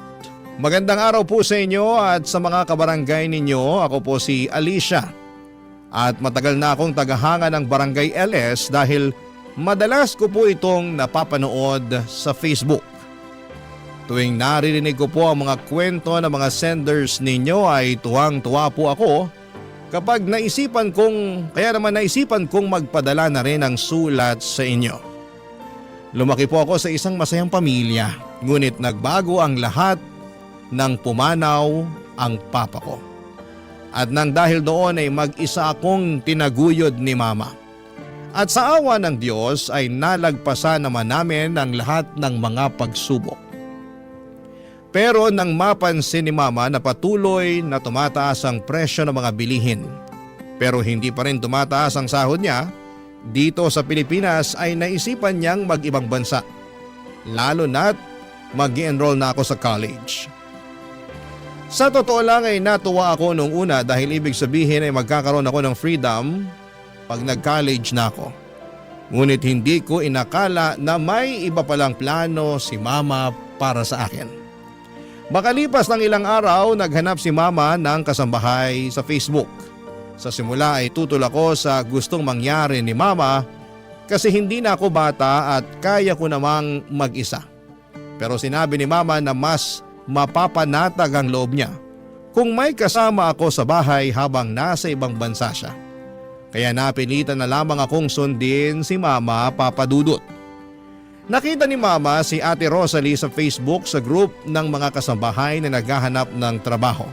magandang araw po sa inyo at sa mga kabarangay ninyo. Ako po si Alicia at matagal na akong tagahanga ng Barangay LS dahil madalas ko po itong napapanood sa Facebook. Tuwing naririnig ko po ang mga kwento ng mga senders ninyo ay tuwang-tuwa po ako kapag naisipan kong magpadala na rin ng sulat sa inyo. Lumaki po ako sa isang masayang pamilya, ngunit nagbago ang lahat nang pumanaw ang papa ko. At nang dahil doon ay mag-isa akong tinaguyod ni mama. At sa awa ng Diyos ay nalagpasan naman namin ang lahat ng mga pagsubok. Pero nang mapansin ni mama na patuloy na tumataas ang presyo ng mga bilihin, pero hindi pa rin tumataas ang sahod niya, dito sa Pilipinas ay naisipan niyang mag-ibang bansa. Lalo na't mag-i-enroll na ako sa college. Sa totoo lang ay natuwa ako nung una dahil ibig sabihin ay magkakaroon ako ng freedom pag nag-college na ako. Ngunit hindi ko inakala na may iba palang plano si mama para sa akin. Makalipas ng ilang araw, naghanap si mama ng kasambahay sa Facebook. Sa simula ay tutol ako sa gustong mangyari ni mama kasi hindi na ako bata at kaya ko namang mag-isa. Pero sinabi ni mama na mas mapapanatag ang loob niya kung may kasama ako sa bahay habang nasa ibang bansa siya. Kaya napilitan na lamang akong sundin si Mama Papa Dudut. Nakita ni Mama si Ate Rosalie sa Facebook sa group ng mga kasambahay na naghahanap ng trabaho.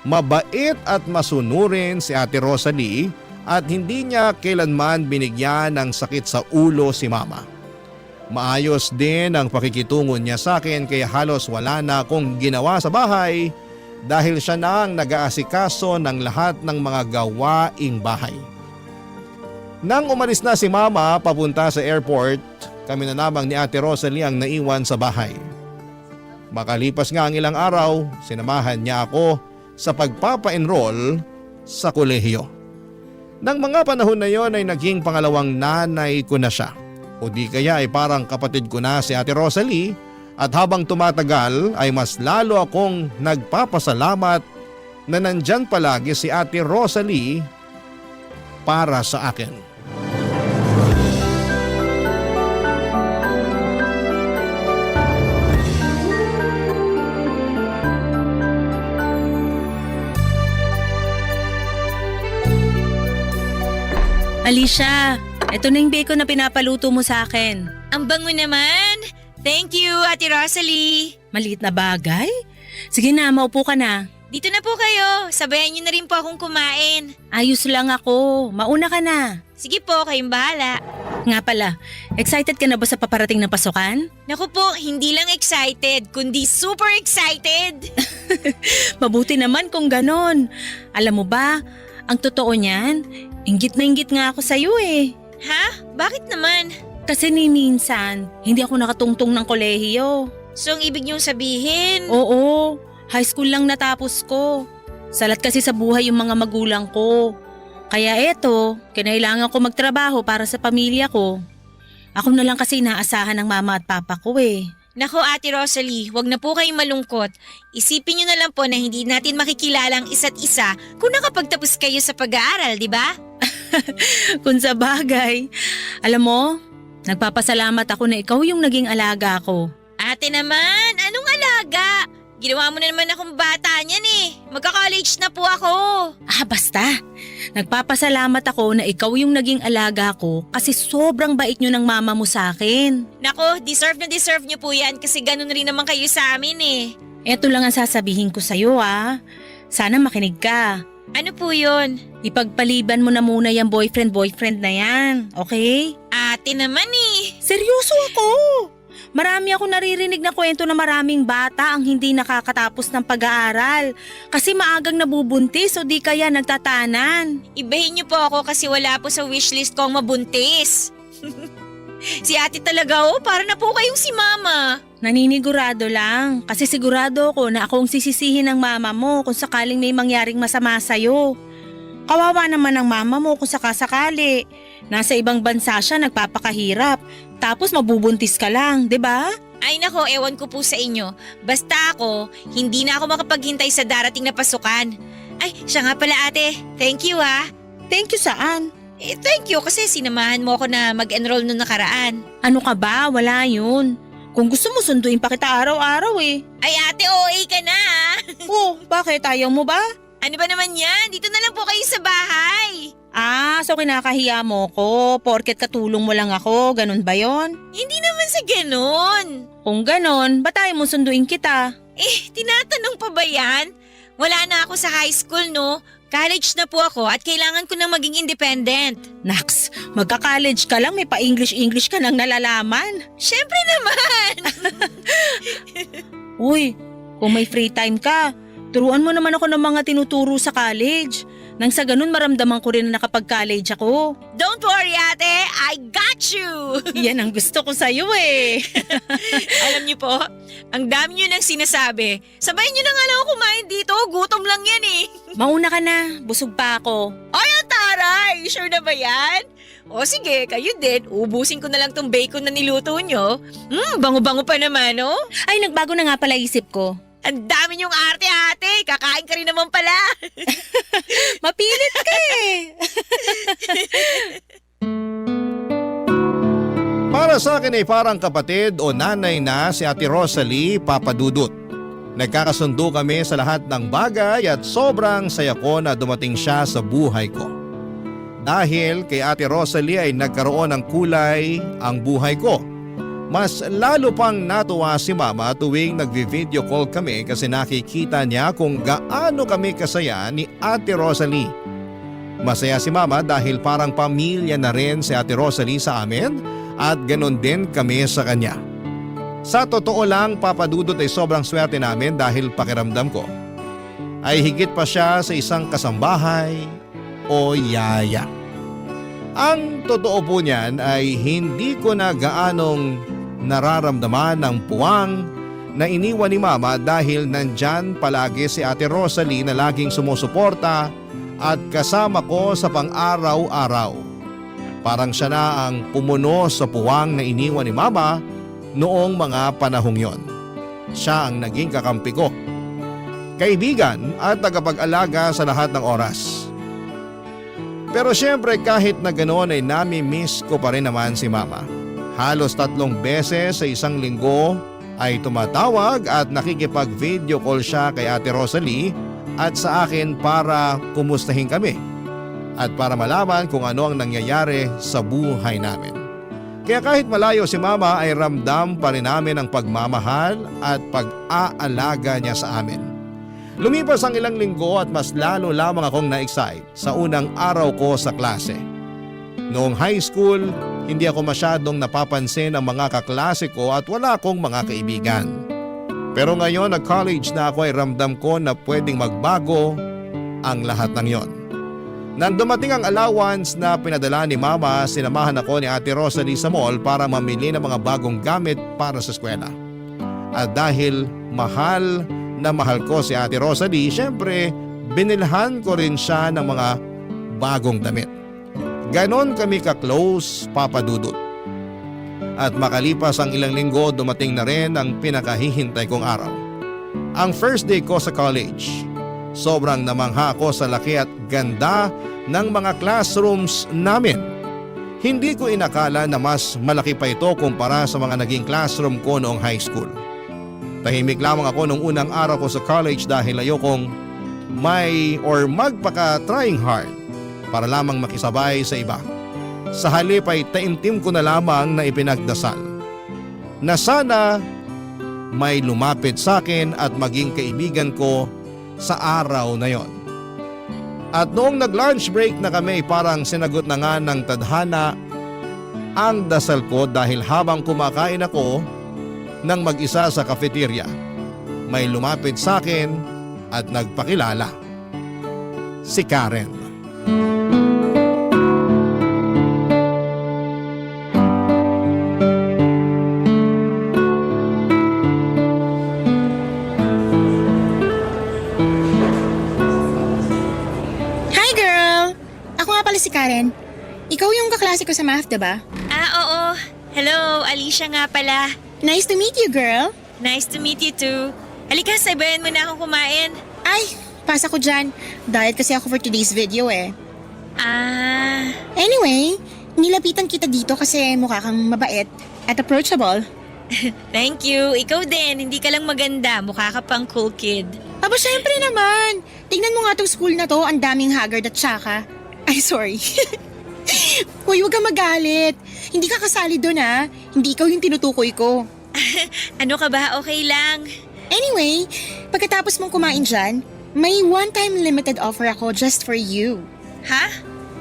Mabait at masunurin si Ate Rosalie at hindi niya kailanman binigyan ng sakit sa ulo si Mama. Maayos din ang pakikitungo niya sa akin kaya halos wala na akong ginawa sa bahay dahil siya na ang nag-aasikaso ng lahat ng mga gawaing bahay. Nang umalis na si Mama papunta sa airport, kami na lamang ni Ate Rosalie ang naiwan sa bahay. Makalipas nga ang ilang araw, sinamahan niya ako sa pagpapa-enroll sa kolehiyo. Nang mga panahon na yon ay naging pangalawang nanay ko na siya. O di kaya ay parang kapatid ko na si Ate Rosalie at habang tumatagal ay mas lalo akong nagpapasalamat na nandyan palagi si Ate Rosalie para sa akin. Alicia, eto na yung bacon na pinapaluto mo sa akin. Ang bango naman. Thank you, Ate Rosalie. Maliit na bagay? Sige na, maupo ka na. Dito na po kayo. Sabayan niyo na rin po akong kumain. Ayos lang ako. Mauna ka na. Sige po, kayong bahala. Nga pala, excited ka na ba sa paparating na pasukan? Naku po, hindi lang excited, kundi super excited. Mabuti naman kung ganon. Alam mo ba, ang totoo niyan, inggit na inggit nga ako sa'yo eh. Ha? Bakit naman? Kasi ni minsan, hindi ako nakatungtong ng kolehiyo. So ang ibig niyong sabihin? Oo, high school lang natapos ko. Salat kasi sa buhay yung mga magulang ko. Kaya eto, kinailangan ko magtrabaho para sa pamilya ko. Ako na lang kasi inaasahan ng mama at papa ko eh. Nako Ate Rosalie, wag na po kayong malungkot. Isipin niyo na lang po na hindi natin makikilala ang isa't isa kung nakapagtapos kayo sa pag-aaral, di ba? Kung sa bagay. Alam mo, nagpapasalamat ako na ikaw yung naging alaga ko. Ate naman, anong alaga? Ginawa mo na naman akong bata niyan eh. Magka-college na po ako. Basta. Nagpapasalamat ako na ikaw yung naging alaga ko kasi sobrang bait nyo ng mama mo sa akin. Nako, deserve na deserve niyo po yan kasi ganun rin naman kayo sa amin eh. Eto lang ang sasabihin ko sa'yo Sana makinig ka. Ano po yun? Ipagpaliban mo na muna yung boyfriend na yan, okay? Ate naman eh. Seryoso ako! Marami ako naririnig na kwento na maraming bata ang hindi nakakatapos ng pag-aaral kasi maagang nabubuntis o di kaya nagtatanan. Ibahin niyo po ako kasi wala po sa wishlist ko ang mabuntis. Si ate talaga para na po kayong si mama. Naninigurado lang kasi sigurado ako na akong sisisihin ng mama mo kung sakaling may mangyaring masama sa'yo. Kawawa naman ang mama mo kung sakasakali. Nasa ibang bansa siya nagpapakahirap. Tapos mabubuntis ka lang, 'di ba? Ay nako, ewan ko po sa inyo. Basta ako, hindi na ako makapaghintay sa darating na pasukan. Ay, siya nga pala ate. Thank you Thank you saan? Thank you kasi sinamahan mo ako na mag-enroll noong nakaraan. Ano ka ba? Wala yun. Kung gusto mo sunduin pa kita araw-araw eh. Ay ate, OA ka na Bakit? Ayaw mo ba? Ano ba naman yan? Dito na lang po kayo sa bahay. So kinakahiya mo ko porket katulong mo lang ako, ganun ba yon? Hindi naman sa ganon. Kung ganun, ba't ayaw mo sunduin kita? Tinatanong pa ba yan? Wala na ako sa high school, no? College na po ako at kailangan ko nang maging independent. Naks, magka-college ka lang, may pa-English ka nang nalalaman. Syempre naman! Uy, kung may free time ka, turuan mo naman ako ng mga tinuturo sa college. Nang sa ganun maramdaman ko rin na nakapag-college ako. Don't worry ate, I got you! Yan ang gusto ko sa'yo eh. Alam niyo po, ang dami niyo nang sinasabi. Sabayin niyo na nga lang ako kumain dito, gutom lang yan eh. Mauna ka na, busog pa ako. Ay, ang taray! Sure na ba yan? O sige, kayo din. Ubusin ko na lang tong bacon na niluto nyo. Bango-bango pa naman, no? Ay, nagbago na nga pala isip ko. Ang dami niyong arte-ate. Kakain ka rin naman pala. Mapilit ka eh. Para sa akin ay parang kapatid o nanay na si Ate Rosalie Papadudut. Nagkakasundo kami sa lahat ng bagay at sobrang saya ko na dumating siya sa buhay ko. Dahil kay Ate Rosalie ay nagkaroon ng kulay ang buhay ko. Mas lalo pang natuwa si Mama tuwing nagvi-video call kami kasi nakikita niya kung gaano kami kasaya ni Ate Rosalie. Masaya si Mama dahil parang pamilya na rin si Ate Rosalie sa amin at ganon din kami sa kanya. Sa totoo lang, Papadudot ay sobrang swerte namin dahil pakiramdam ko ay higit pa siya sa isang kasambahay o yaya. Ang totoo po niyan ay hindi ko na gaanong nararamdaman ng puwang na iniwan ni Mama dahil nandyan palagi si Ate Rosalie na laging sumusuporta at kasama ko sa pang-araw-araw. Parang siya na ang pumuno sa puwang na iniwan ni Mama noong mga panahong yon. Siya ang naging kakampi ko, kaibigan at tagapag-alaga sa lahat ng oras. Pero syempre kahit na ganoon ay nami-miss ko pa rin naman si Mama. Halos 3 beses sa isang linggo ay tumatawag at nakikipag-video call siya kay Ate Rosalie at sa akin para kumustahin kami at para malaman kung ano ang nangyayari sa buhay namin. Kaya kahit malayo si Mama ay ramdam pa rin namin ang pagmamahal at pag-aalaga niya sa amin. Lumipas ang ilang linggo at mas lalo lamang akong na-excite sa unang araw ko sa klase. Noong high school, hindi ako masyadong napapansin ang mga kaklase ko at wala akong mga kaibigan. Pero ngayon nag-college na ako ay ramdam ko na pwedeng magbago ang lahat ng yon. Nang dumating ang allowance na pinadala ni Mama, sinamahan ako ni Ate Rosalie sa mall para mamili ng mga bagong gamit para sa eskwela. At dahil mahal na mahal ko si Ate Rosalie, syempre binilhan ko rin siya ng mga bagong damit. Ganon kami ka-close, Papadudut. At makalipas ang ilang linggo, dumating na rin ang pinakahihintay kong araw. Ang first day ko sa college. Sobrang namangha ako sa laki at ganda ng mga classrooms namin. Hindi ko inakala na mas malaki pa ito kumpara sa mga naging classroom ko noong high school. Tahimik lamang ako nung unang araw ko sa college dahil ayokong magpaka-trying hard para lamang makisabay sa iba. Sa halip ay taimtim ko na lamang na ipinagdasal na sana may lumapit sa akin at maging kaibigan ko sa araw na yon. At noong nag-lunch break na kami, parang sinagot na nga ng tadhana ang dasal ko dahil habang kumakain ako ng mag-isa sa cafeteria, may lumapit sa akin at nagpakilala. Si Karen. Si Karen, ikaw yung kaklase ko sa math, diba? Oo. Hello, Alicia nga pala. Nice to meet you, girl. Nice to meet you too. Halika, sabayan mo na akong kumain. Ay, pasa ko dyan. Diet kasi ako for today's video eh. Anyway, nilapitan kita dito kasi mukha kang mabait at approachable. Thank you. Ikaw din, hindi ka lang maganda. Mukha ka pang cool kid. Aba, syempre naman. Tingnan mo nga tong school na to, ang daming haggard at tsaka. Ay, sorry. Hoy, huwag kang magalit. Hindi ka kasali doon ha. Hindi ikaw yung tinutukoy ko. Ano ka ba? Okay lang. Anyway, pagkatapos mong kumain dyan, may one-time limited offer ako just for you. Ha?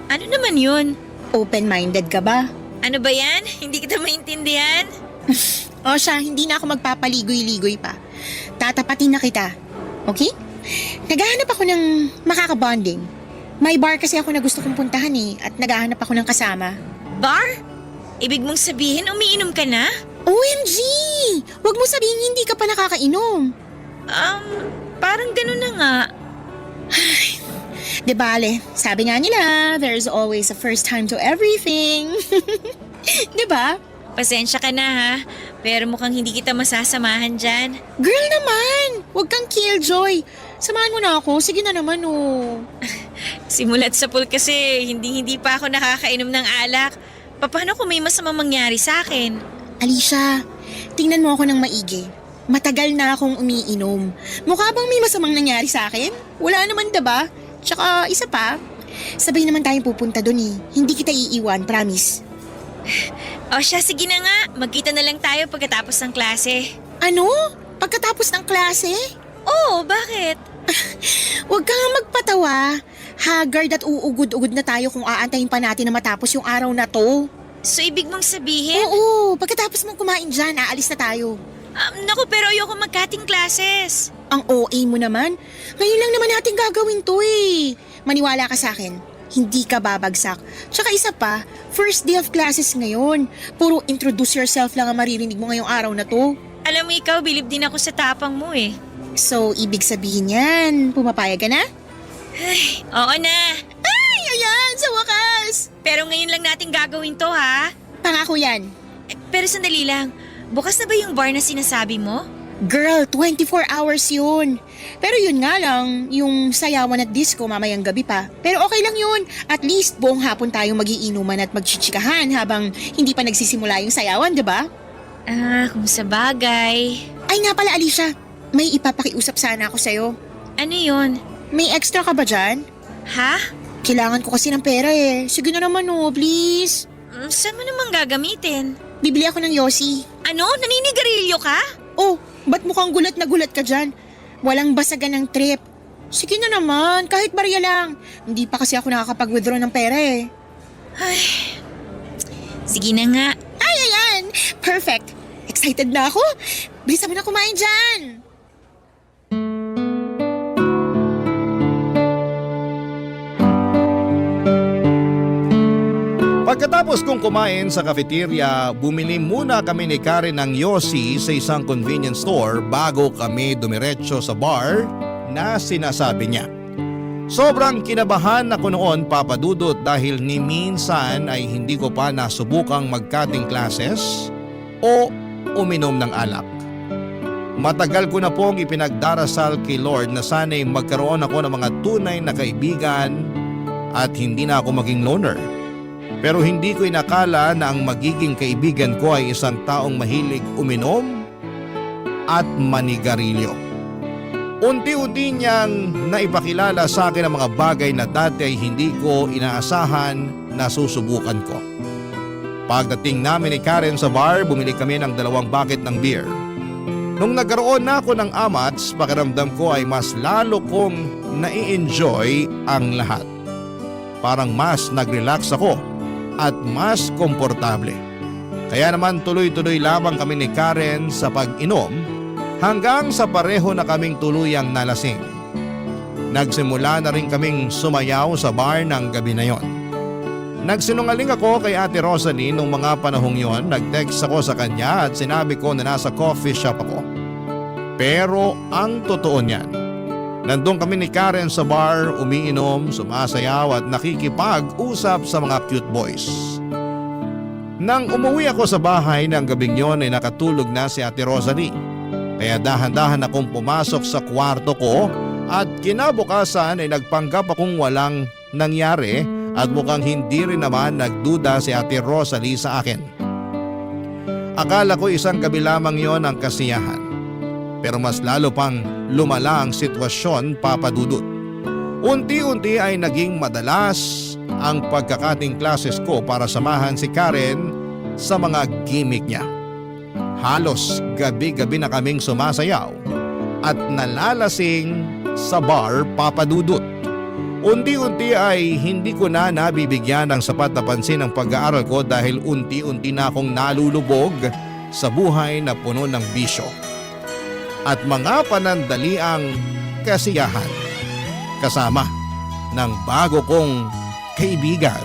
Ano naman yun? Open-minded ka ba? Ano ba yan? Hindi kita maintindihan. O siya, hindi na ako magpapaligoy-ligoy pa. Tatapatin na kita. Okay? Naghahanap ako ng makakabonding. May bar kasi ako na gusto kong puntahan at naghahanap ako ng kasama. Bar? Ibig mong sabihin umiinom ka na? OMG! Huwag mo sabihin hindi ka pa nakakainom. Parang ganun na nga. De bale, sabi nga nila, there's always a first time to everything. Diba? Pasensya ka na ha, pero mukhang hindi kita masasamahan dyan. Girl naman! Huwag kang killjoy. Samahan mo na ako. Sige na naman Simulat sa pool kasi hindi pa ako nakakainom ng alak. Paano kung may masamang mangyari sa akin? Alicia, tingnan mo ako ng maigi. Matagal na akong umiinom. Mukha bang may masamang nangyari sa akin? Wala naman, diba? Tsaka isa pa, sabay naman tayong pupunta dun eh. Hindi kita iiwan, promise. O siya, sige na nga. Magkita na lang tayo pagkatapos ng klase. Ano? Pagkatapos ng klase? Oo, bakit? Huwag kang magpatawa. Haggard at uugod-ugod na tayo kung aantayin pa natin na matapos yung araw na to. So ibig mong sabihin? Oo, pagkatapos mong kumain dyan, aalis na tayo. Naku, pero ayoko mag-cutting classes. Ang OA mo naman. Ngayon lang naman natin gagawin to eh. Maniwala ka sa akin, hindi ka babagsak. Tsaka isa pa, first day of classes ngayon. Puro introduce yourself lang ang maririnig mo ngayong araw na to. Alam mo ikaw, bilib din ako sa tapang mo eh. So, ibig sabihin yan, pumapayag ka na? Oo na. Ay, ayan, sa wakas! Pero ngayon lang natin gagawin to ha. Pangako yan. Pero sandali lang, bukas na ba yung bar na sinasabi mo? Girl, 24 hours yun. Pero yun nga lang, yung sayawan at disco mamayang gabi pa. Pero okay lang yun. At least buong hapon tayong magiinuman at magchichikahan habang hindi pa nagsisimula yung sayawan, diba? Kung sa bagay. Ay nga pala, Alicia. May ipapakiusap sana ako sa'yo. Ano yun? May extra ka ba dyan? Ha? Kailangan ko kasi ng pera eh. Sige na naman oh, please. Saan mo naman gagamitin? Bibili ako ng Yossi. Ano? Naninigarilyo ka? Oh, ba't mukhang gulat na gulat ka dyan? Walang basagan ng trip. Sige na naman, kahit barya lang. Hindi pa kasi ako nakakapag-withdraw ng pera eh. Ay, sige na nga. Ay, ayan! Perfect! Excited na ako! Bilisan mo na kumain dyan! Pagkatapos kong kumain sa cafeteria, bumili muna kami ni Karen ng Yossi sa isang convenience store bago kami dumiretso sa bar na sinasabi niya. Sobrang kinabahan ako noon, Papa Dudut, dahil ni minsan ay hindi ko pa nasubukang mag-cutting classes o uminom ng alak. Matagal ko na pong ipinagdarasal kay Lord na sana'y magkaroon ako ng mga tunay na kaibigan at hindi na ako maging loner. Pero hindi ko inakala na ang magiging kaibigan ko ay isang taong mahilig uminom at manigarilyo. Unti-unti niyang naipakilala sa akin ang mga bagay na dati ay hindi ko inaasahan na susubukan ko. Pagdating namin ni Karen sa bar, bumili kami ng 2 bucket ng beer. Nung nagkaroon na ako ng amats, pakiramdam ko ay mas lalo kong nai-enjoy ang lahat. Parang mas nag-relax ako at mas komportable. Kaya naman tuloy-tuloy lamang kami ni Karen sa pag-inom hanggang sa pareho na kaming tuluyang nalasing. Nagsimula na rin kaming sumayaw sa bar ng gabi na yon. Nagsinungaling ako kay Ate Rosalie nung mga panahong yon. Nag-text ako sa kanya at sinabi ko na nasa coffee shop ako. Pero ang totoo niyan, nandun kami ni Karen sa bar, umiinom, sumasayaw at nakikipag-usap sa mga cute boys. Nang umuwi ako sa bahay ng gabing yon ay nakatulog na si Ate Rosalie. Kaya dahan-dahan akong pumasok sa kwarto ko at kinabukasan ay nagpanggap akong walang nangyari at mukhang hindi rin naman nagduda si Ate Rosalie sa akin. Akala ko isang gabi lamang yon ang kasiyahan. Pero mas lalo pang lumala ang sitwasyon, Papa Dudut. Unti-unti ay naging madalas ang pagkakating classes ko para samahan si Karen sa mga gimmick niya. Halos gabi-gabi na kaming sumasayaw at nalalasing sa bar, Papa Dudut. Unti-unti ay hindi ko na nabibigyan ng sapat na pansin ang pag-aaral ko dahil unti-unti na akong nalulubog sa buhay na puno ng bisyo at mga panandaliang kasiyahan kasama ng bago kong kaibigan,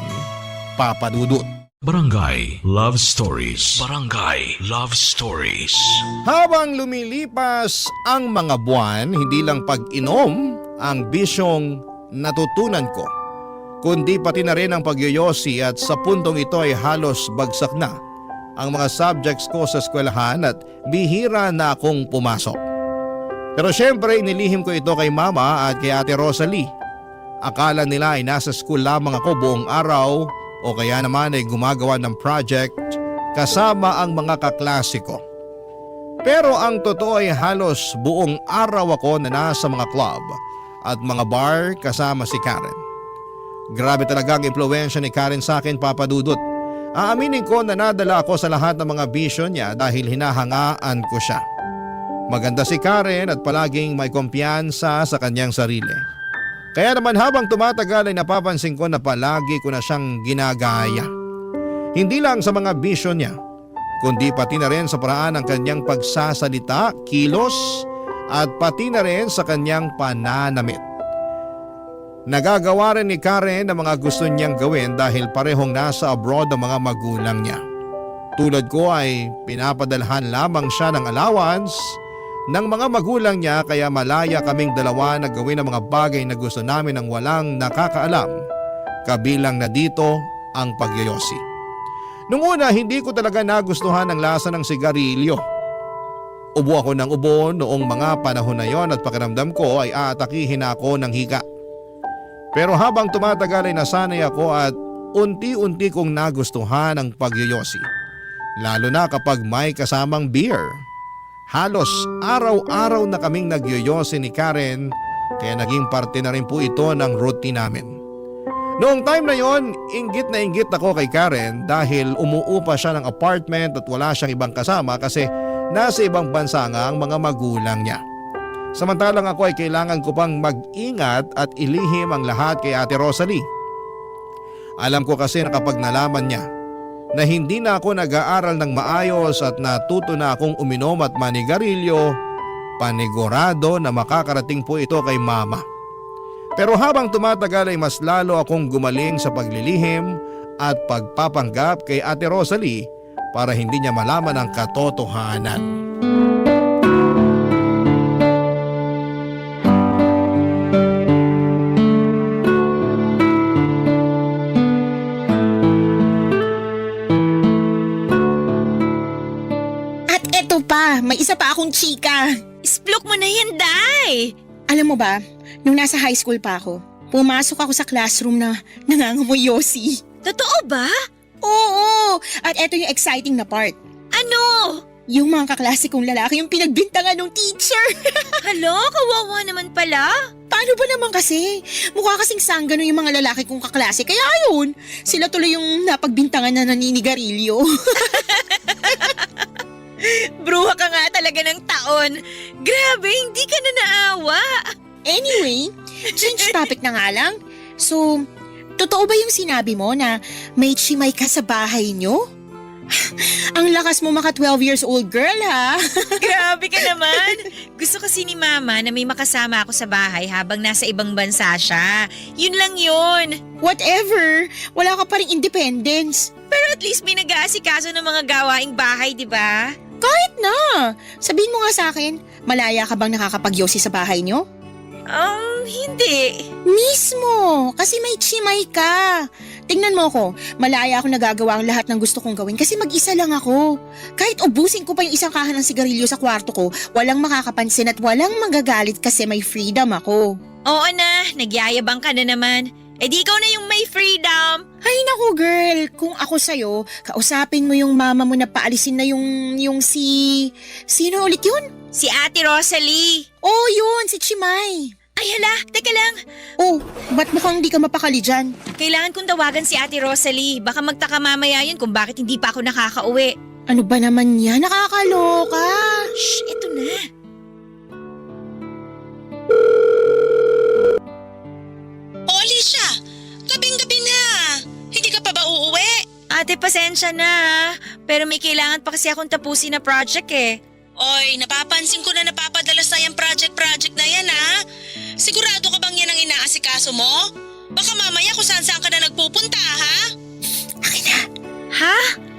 Papa Dudut. Barangay Love Stories. Barangay Love Stories. Habang lumilipas ang mga buwan, hindi lang pag-inom ang bisyong natutunan ko, kundi pati na rin ang pagyoyosi at sa puntong ito ay halos bagsak na ang mga subjects ko sa eskwelahan at bihira na akong pumasok. Pero syempre inilihim ko ito kay Mama at kay Ate Rosalie. Akala nila ay nasa school lamang ako buong araw o kaya naman ay gumagawa ng project kasama ang mga kaklase ko. Pero ang totoo ay halos buong araw ako na nasa mga club at mga bar kasama si Karen. Grabe talaga ang impluwensya ni Karen sa akin, Papa Dudut. Aaminin ko na nadala ako sa lahat ng mga bisyo niya dahil hinahangaan ko siya. Maganda si Karen at palaging may kumpiyansa sa kanyang sarili. Kaya naman habang tumatagal ay napapansin ko na palagi ko na siyang ginagaya. Hindi lang sa mga bisyo niya, kundi pati na rin sa paraan ng kanyang pagsasalita, kilos at pati na rin sa kanyang pananamit. Nagagawa rin ni Karen ang mga gusto niyang gawin dahil parehong nasa abroad ang mga magulang niya. Tulad ko ay pinapadalhan lamang siya ng allowance ng mga magulang niya kaya malaya kaming dalawa na gawin ang mga bagay na gusto namin ng walang nakakaalam, kabilang na dito ang pagyoyosi. Nung una hindi ko talaga nagustuhan ang lasa ng sigarilyo. Ubo ako ng ubo noong mga panahon na yon at pakiramdam ko ay aatakihin ako ng hika. Pero habang tumatagal ay nasanay ako at unti-unti kong nagustuhan ang pagyoyosi. Lalo na kapag may kasamang beer. Halos araw-araw na kaming nagyoyosi ni Karen kaya naging parte na rin po ito ng routine namin. Noong time na yon, inggit na inggit ako kay Karen dahil umuupa siya ng apartment at wala siyang ibang kasama kasi nasa ibang bansa nga ang mga magulang niya. Samantalang ako ay kailangan ko pang mag-ingat at ilihim ang lahat kay Ate Rosalie. Alam ko kasi na kapag nalaman niya na hindi na ako nag-aaral ng maayos at natuto na akong uminom at manigarilyo, panigurado na makakarating po ito kay Mama. Pero habang tumatagal ay mas lalo akong gumaling sa paglilihim at pagpapanggap kay Ate Rosalie para hindi niya malaman ang katotohanan. May isa pa akong chika. Isplok mo na yan, Day! Alam mo ba, nung nasa high school pa ako, pumasok ako sa classroom na nangangamoy yosi. Totoo ba? Oo! At eto yung exciting na part. Ano? Yung mga kaklase kong lalaki yung pinagbintangan ng teacher. Halo, kawawa naman pala. Paano ba naman kasi? Mukha kasing sanggano yung mga lalaki kong kaklase. Kaya ayun, sila tuloy yung napagbintangan na naninigarilyo. Bruha ka nga talaga ng taon. Grabe, hindi ka na naawa. Anyway, change topic na nga lang. So, totoo ba yung sinabi mo na may chimay ka sa bahay nyo? Ang lakas mo maka 12 years old girl ha. Grabe ka naman. Gusto kasi ni Mama na may makasama ako sa bahay habang nasa ibang bansa siya. Yun lang yun. Whatever, wala ka pa rin independence. Pero at least may nag-aasikaso ng mga gawaing bahay, di ba? Kahit na. Sabihin mo nga sa akin, malaya ka bang nakakapagyosi sa bahay nyo? Hindi. Mismo, kasi may chimay ka. Tingnan mo ko, malaya ako nagagawa ang lahat ng gusto kong gawin kasi mag-isa lang ako. Kahit ubusin ko pa yung isang kahan ng sigarilyo sa kwarto ko, walang makakapansin at walang magagalit kasi may freedom ako. Oo na, nagyayabang ka na naman. Eh di ikaw na yung may freedom. Ay naku girl, kung ako sa'yo, kausapin mo yung mama mo na paalisin na yung si... Sino ulit yun? Si Ate Rosalie. Oh yun, si Chimay. Ay hala, teka lang. Oh, ba't mukhang hindi ka mapakali dyan? Kailangan kong tawagan si Ate Rosalie. Baka magtaka mamaya yun kung bakit hindi pa ako nakakauwi. Ano ba naman yan? Nakakaloka. Shh, eto na. Alicia, gabing-gabi na. Hindi ka pa ba uuwi? Ate, pasensya na ha. Pero may kailangan pa kasi akong tapusin na project eh. Oy, napapansin ko na napapadalas na yung project na yan ha. Sigurado ka bang yan ang inaasikaso mo? Baka mamaya kung saan-saan ka na nagpupunta ha? Akin na. Ha?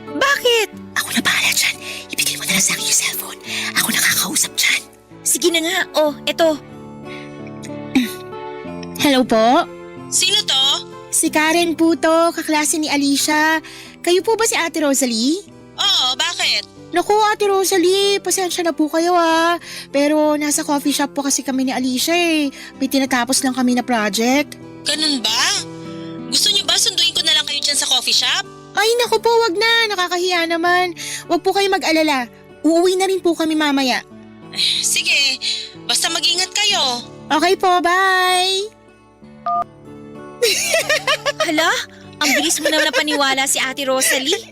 Bakit? Ako na bahala dyan. Ibigay mo na lang sa akin yung cellphone. Ako nakakausap dyan. Sige na nga. Oh, eto. Hello po? Sino to? Si Karen po to, kaklase ni Alicia. Kayo po ba si Ate Rosalie? Oo, bakit? Naku, Ate Rosalie, pasensya na po kayo ah. Pero nasa coffee shop po kasi kami ni Alicia eh. May tinatapos lang kami na project. Ganun ba? Gusto niyo ba sunduin ko na lang kayo dyan sa coffee shop? Ay naku po, wag na. Nakakahiya naman. Wag po kayo mag-alala. Uuwi na rin po kami mamaya. Sige, basta mag-ingat kayo. Okay po, bye! Hala, ang bilis mo naman napaniwala si Ate Rosalie.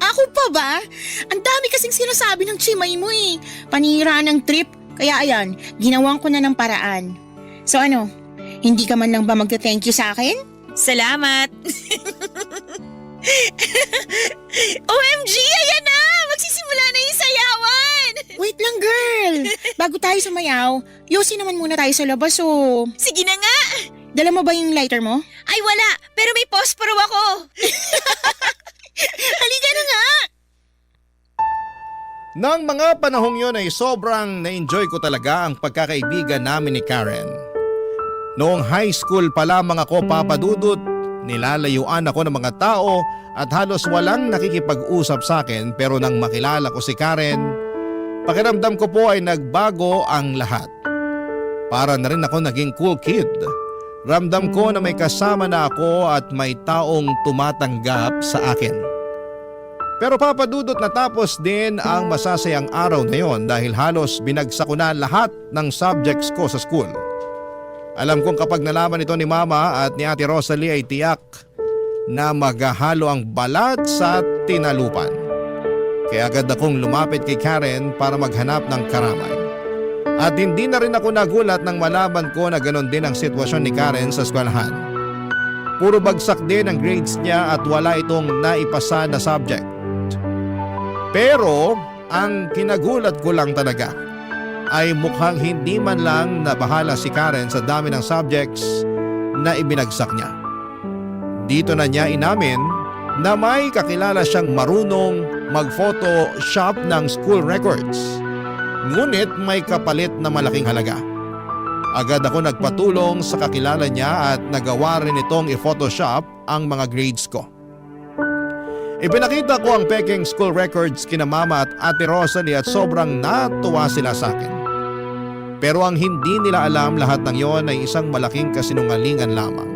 Ako pa ba? Ang dami kasing sinasabi ng chimay mo eh. Panira ng trip. Kaya ayan, ginawan ko na ng paraan. So ano, hindi ka man lang ba magta-thank you sa akin? Salamat. OMG, ayan na! Magsisimula na yung sayawan! Wait lang, girl. Bago tayo sumayaw, yosi naman muna tayo sa labas oh. Sige na nga. Dala mo ba yung lighter mo? Ay wala, pero may posporo ako. Halika na nga! Nang mga panahong yun ay sobrang na-enjoy ko talaga ang pagkakaibigan namin ni Karen. Noong high school pa lamang ako, Papa Dudut, nilalayuan ako ng mga tao at halos walang nakikipag-usap sa akin, pero nang makilala ko si Karen, pakiramdam ko po ay nagbago ang lahat. Para na rin ako naging cool kid. Ramdam ko na may kasama na ako at may taong tumatanggap sa akin. Pero Papa Dudut, natapos din ang masasayang araw na yon dahil halos binagsak ko na lahat ng subjects ko sa school. Alam kong kapag nalaman ito ni Mama at ni Ate Rosalie ay tiyak na maghahalo ang balat sa tinalupan. Kaya agad akong lumapit kay Karen para maghanap ng karamay. At hindi na rin ako nagulat nang malaman ko na ganon din ang sitwasyon ni Karen sa eskwelahan. Puro bagsak din ang grades niya at wala itong naipasa na subject. Pero ang kinagulat ko lang talaga ay mukhang hindi man lang nabahala si Karen sa dami ng subjects na ibinagsak niya. Dito na niya inamin na may kakilala siyang marunong mag-photoshop ng school records. Ngunit may kapalit na malaking halaga. Agad ako nagpatulong sa kakilala niya at nagawa rin itong i-photoshop ang mga grades ko. Ipinakita ko ang peking school records kina Mama at Ate Rosalie at sobrang natuwa sila sa akin. Pero ang hindi nila alam, lahat ng yon ay isang malaking kasinungalingan lamang.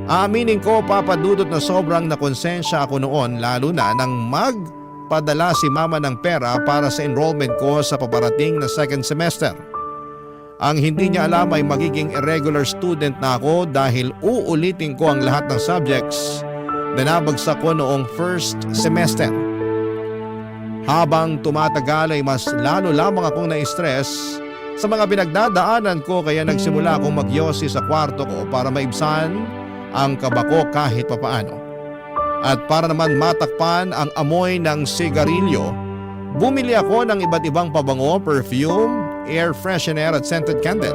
Aaminin ko, Papa Dudut, na sobrang nakonsensya ako noon, lalo na nang magpadala si Mama ng pera para sa enrollment ko sa paparating na second semester. Ang hindi niya alam ay magiging irregular student na ako dahil uulitin ko ang lahat ng subjects na nabagsak ko noong first semester. Habang tumatagal ay mas lalo lamang akong na-stress sa mga pinagdadaanan ko, kaya nagsimula akong magyosi sa kwarto ko para maibsan ang kaba ko kahit papaano. At para naman matakpan ang amoy ng sigarilyo, bumili ako ng iba't ibang pabango, perfume, air freshener at scented candle.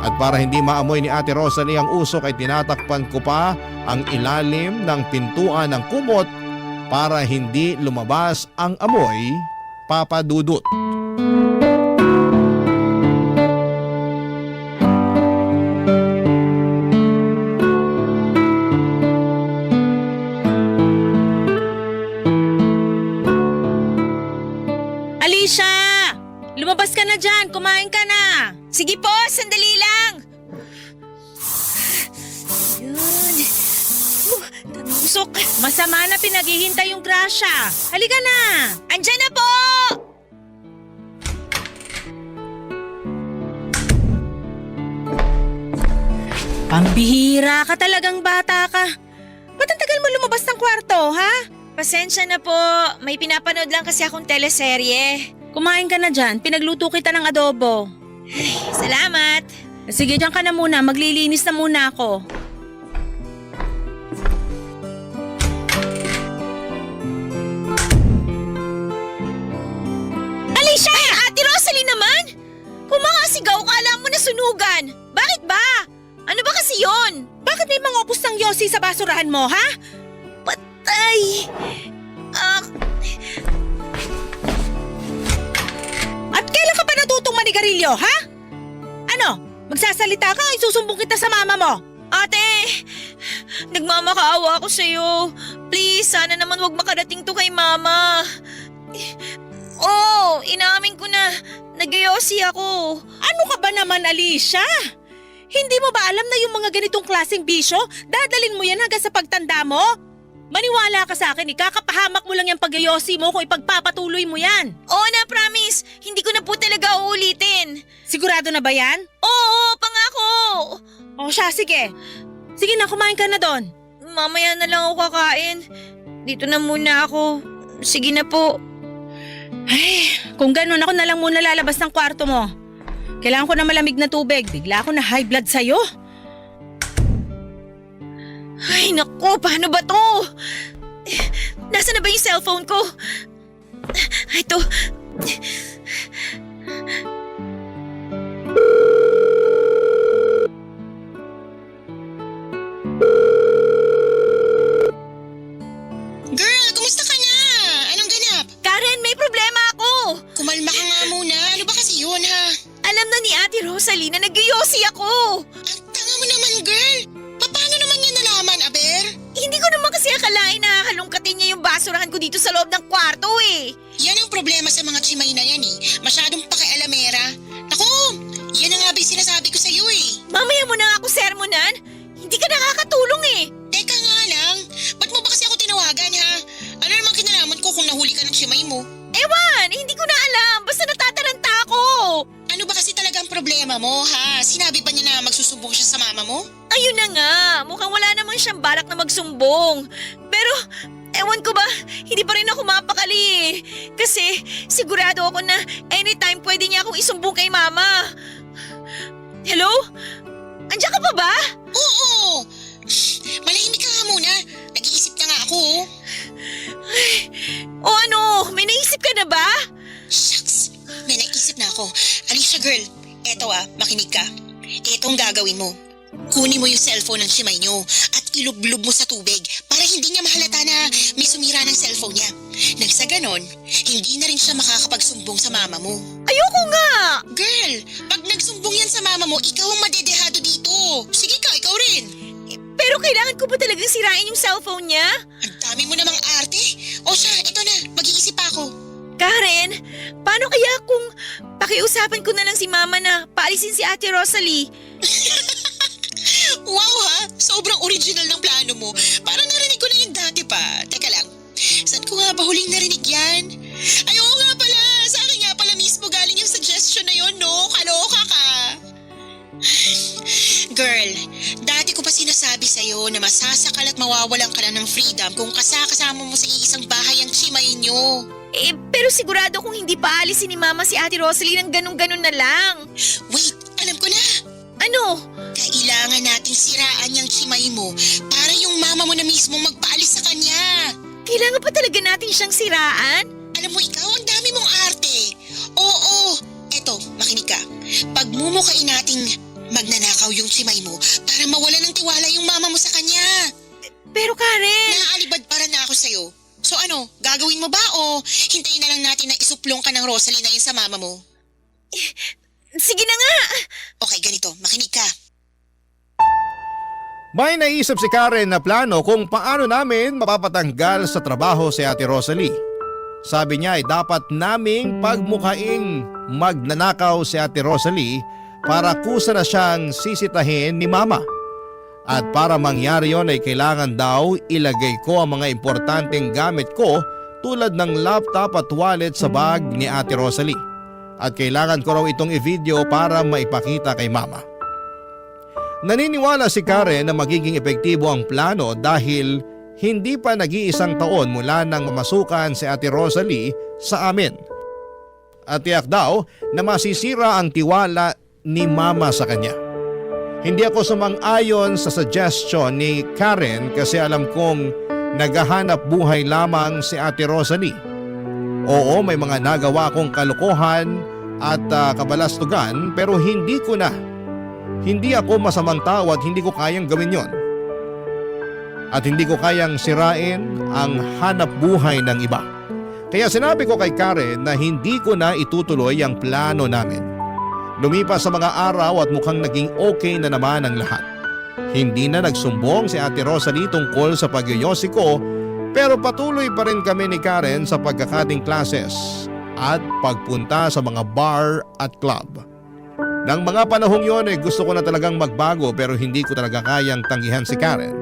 At para hindi maamoy ni Ate Rosalie ang usok ay tinatakpan ko pa ang ilalim ng pintuan ng kumot para hindi lumabas ang amoy, Papa Dudut. Alicia! Lumabas ka na dyan! Kumain ka na! Sige po, sandali lang. Yun. Usok. Masama na pinaghihintay yung grasya. Halika na! Andyan na po! Pambihira ka, talagang bata ka. Ba't ang tagal mo lumabas ng kwarto, ha? Pasensya na po, may pinapanood lang kasi akong teleserye. Kumain ka na dyan, pinagluto kita ng adobo. Salamat. Sige, dyan ka na muna, maglilinis na muna ako. Alicia! Ay, Ate Rosalie naman! Kung mga sigaw ka, alam mo na sunugan. Bakit ba? Ano ba kasi yon? Bakit may mga upos ng yosi sa basurahan mo, ha? Patay! At kailan ka pa natutong manigarilyo, ha? Ano? Magsasalita ka, isusumbong kita sa mama mo. Ate! Nagmamakaawa ako sa'yo. Please, sana naman wag makarating to kay Mama. Oh, inamin ko na. Nagyosi ako. Ano ka ba naman, Alicia? Hindi mo ba alam na yung mga ganitong klaseng bisyo, dadalin mo yan hanggang sa pagtanda mo? Maniwala ka sa akin, ikakapahamak mo lang yung pagyoyosi mo kung ipagpapatuloy mo yan. Oo na, promise. Hindi ko na po talaga uulitin. Sigurado na ba yan? Oo, pangako. O siya, sige. Sige na, kumain ka na doon. Mamaya na lang ako kakain. Dito na muna ako. Sige na po. Ay, kung ganun ako na lang muna lalabas ng kwarto mo. Kailangan ko na malamig na tubig. Bigla ako na high blood sa'yo. Ay, naku, paano ba to? Nasaan na ba yung cellphone ko? Ito. Girl, kumusta ka na? Anong ganap? Karen, may problema ako. Kumalma ka nga muna. Ano ba kasi yun, ha? Alam na ni Ate Rosalie na nag-yosi ako. Ang tanga mo naman, girl. Paano naman niya nalaman, Aber? Hindi ko naman kasi akalain na halongkatin niya yung basurahan ko dito sa loob ng kwarto eh. Yan ang problema sa mga chimay na yan, eh. Masyadong pakialamera. Naku, yan ang nga ba yung sinasabi ko sa'yo, eh. Mamaya mo na nga ako sermonan. Hindi ka nakakatulong eh. Teka nga lang, ba't mo ba kasi ako tinawagan, ha? Ano naman kinalaman ko kung nahuli ka ng chimay mo? Ewan, hindi ko na alam. Basta natataranta ako. Ano ba kasi talagang problema mo, ha? Sinabi ba niya na magsusumbong siya sa mama mo? Ayun na nga, mukhang wala naman siyang balak na magsumbong. Pero, ewan ko ba, hindi pa rin ako mapakali eh. Kasi sigurado ako na anytime pwede niya akong isumbong kay mama. Hello? Andiyan ka pa ba? Oo! Malahimik ka nga muna. Nag-iisip na nga ako, oh. O ano, may naisip ka na ba? Shucks, may naisip na ako. Alicia girl, eto makinig ka. Etong gagawin mo. Kunin mo yung cellphone ng chimay nyo at ilublob mo sa tubig para hindi niya mahalata na may sumira ng cellphone niya. Nang sa ganon, hindi na rin siya makakapagsumbong sa mama mo. Ayoko nga! Girl, pag nagsumbong yan sa mama mo, ikaw ang madedehado dito. Sige ka, ikaw rin. Pero kailangan ko ba talagang sirain yung cellphone niya? Ang dami mo namang arte. O siya, ito na, mag-iisip ako. Karen, paano kaya kung pakiusapan ko na lang si mama na paalisin si Ate Rosalie? Wow ha, sobrang original ng plano mo. Parang narinig ko na yung dati pa. Teka lang, saan ko nga ba huling narinig yan? Ay oo nga pala, sa akin nga pala mismo galing yung suggestion na yun, no? Kaloka ka. Girl, dati ko pa sinasabi sa'yo na masasakal at mawawalan ka na ng freedom kung kasama mo sa iisang bahay ang chimay nyo. Pero sigurado kung hindi paalisin ni mama si Ate Rosalie ng ganun-ganun na lang. Wait, alam ko na. Ano? Kailangan nating siraan yung chimay mo para yung mama mo na mismo magpaalis sa kanya. Kailangan pa talaga natin siyang siraan? Alam mo ikaw, ang dami mong arte. Oo, eto, makinig ka. Pagmumukain nating magnanakaw yung chimay mo para mawala ng tiwala yung mama mo sa kanya. Pero Karen… Naaalibad para na ako sa'yo. So ano, gagawin mo ba o hintayin na lang natin na isuplong ka ng Rosalie na yun sa mama mo? Sige na nga! Okay, ganito, makinig ka. May naisip si Karen na plano kung paano namin mapapatanggal sa trabaho si Ate Rosalie. Sabi niya ay dapat naming pagmukaing magnanakaw si Ate Rosalie para kusa na siyang sisitahin ni Mama. At para mangyari yon ay kailangan daw ilagay ko ang mga importanteng gamit ko tulad ng laptop at wallet sa bag ni Ate Rosalie. At kailangan ko raw itong i-video para maipakita kay Mama. Naniniwala si Karen na magiging epektibo ang plano dahil hindi pa nag-iisang taon mula nang mamasukan si Ate Rosalie sa amin. At tiyak daw na masisira ang tiwala ni Mama sa kanya. Hindi ako sumang-ayon sa suggestion ni Karen kasi alam kong naghahanap buhay lamang si Ate Rosalie. Oo, may mga nagawa akong kalokohan at kabalastugan pero hindi ko na. Hindi ako masamang tao at hindi ko kayang gawin yon. At hindi ko kayang sirain ang hanap buhay ng iba. Kaya sinabi ko kay Karen na hindi ko na itutuloy ang plano namin. Lumipas sa mga araw at mukhang naging okay na naman ang lahat. Hindi na nagsumbong si Ate Rosalie tungkol sa pagyoyosi ko pero patuloy pa rin kami ni Karen sa pagkakating classes at pagpunta sa mga bar at club. Nang mga panahong yon ay gusto ko na talagang magbago pero hindi ko talaga kayang tanggihan si Karen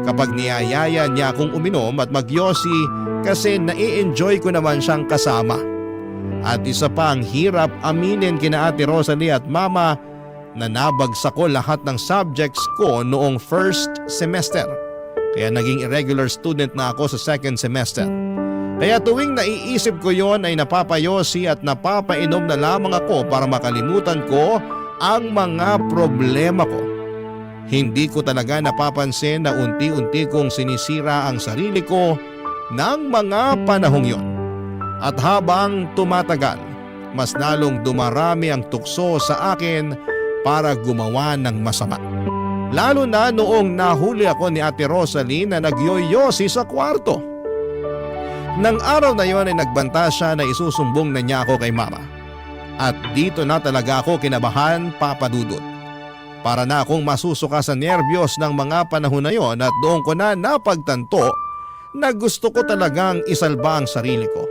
kapag niyayaya niya akong uminom at magyosi kasi nai-enjoy ko naman siyang kasama. At isa pa ang hirap aminin kina Ate Rosalie at Mama na nabagsak ko lahat ng subjects ko noong first semester. Kaya naging irregular student na ako sa second semester. Kaya tuwing naiisip ko yon ay napapayosi at napapainom na lamang ako para makalimutan ko ang mga problema ko. Hindi ko talaga napapansin na unti-unti kong sinisira ang sarili ko ng mga panahong yon. At habang tumatagal, mas lalong dumarami ang tukso sa akin para gumawa ng masama. Lalo na noong nahuli ako ni Ate Rosalie na nagyoyosi sa kwarto. Nang araw na yon ay nagbanta siya na isusumbong na niya ako kay Mama. At dito na talaga ako kinabahan, Papa Dudut. Para na akong masusuka sa nerbiyos ng mga panahon na yon at doon ko na napagtanto na gusto ko talagang isalba ang sarili ko.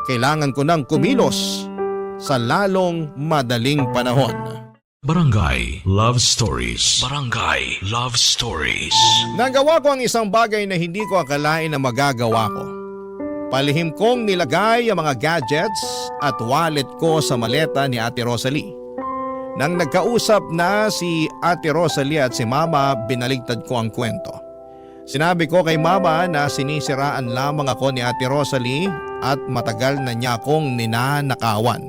Kailangan ko nang kumilos sa lalong madaling panahon. Barangay Love Stories. Barangay Love Stories. Nagawa ko ang isang bagay na hindi ko akalain na magagawa ko. Palihim kong nilagay ang mga gadgets at wallet ko sa maleta ni Ate Rosalie. Nang nagkausap na si Ate Rosalie at si Mama, binaligtad ko ang kwento. Sinabi ko kay Mama na sinisiraan lamang ako ni Ate Rosalie at matagal na niya akong ninanakawan.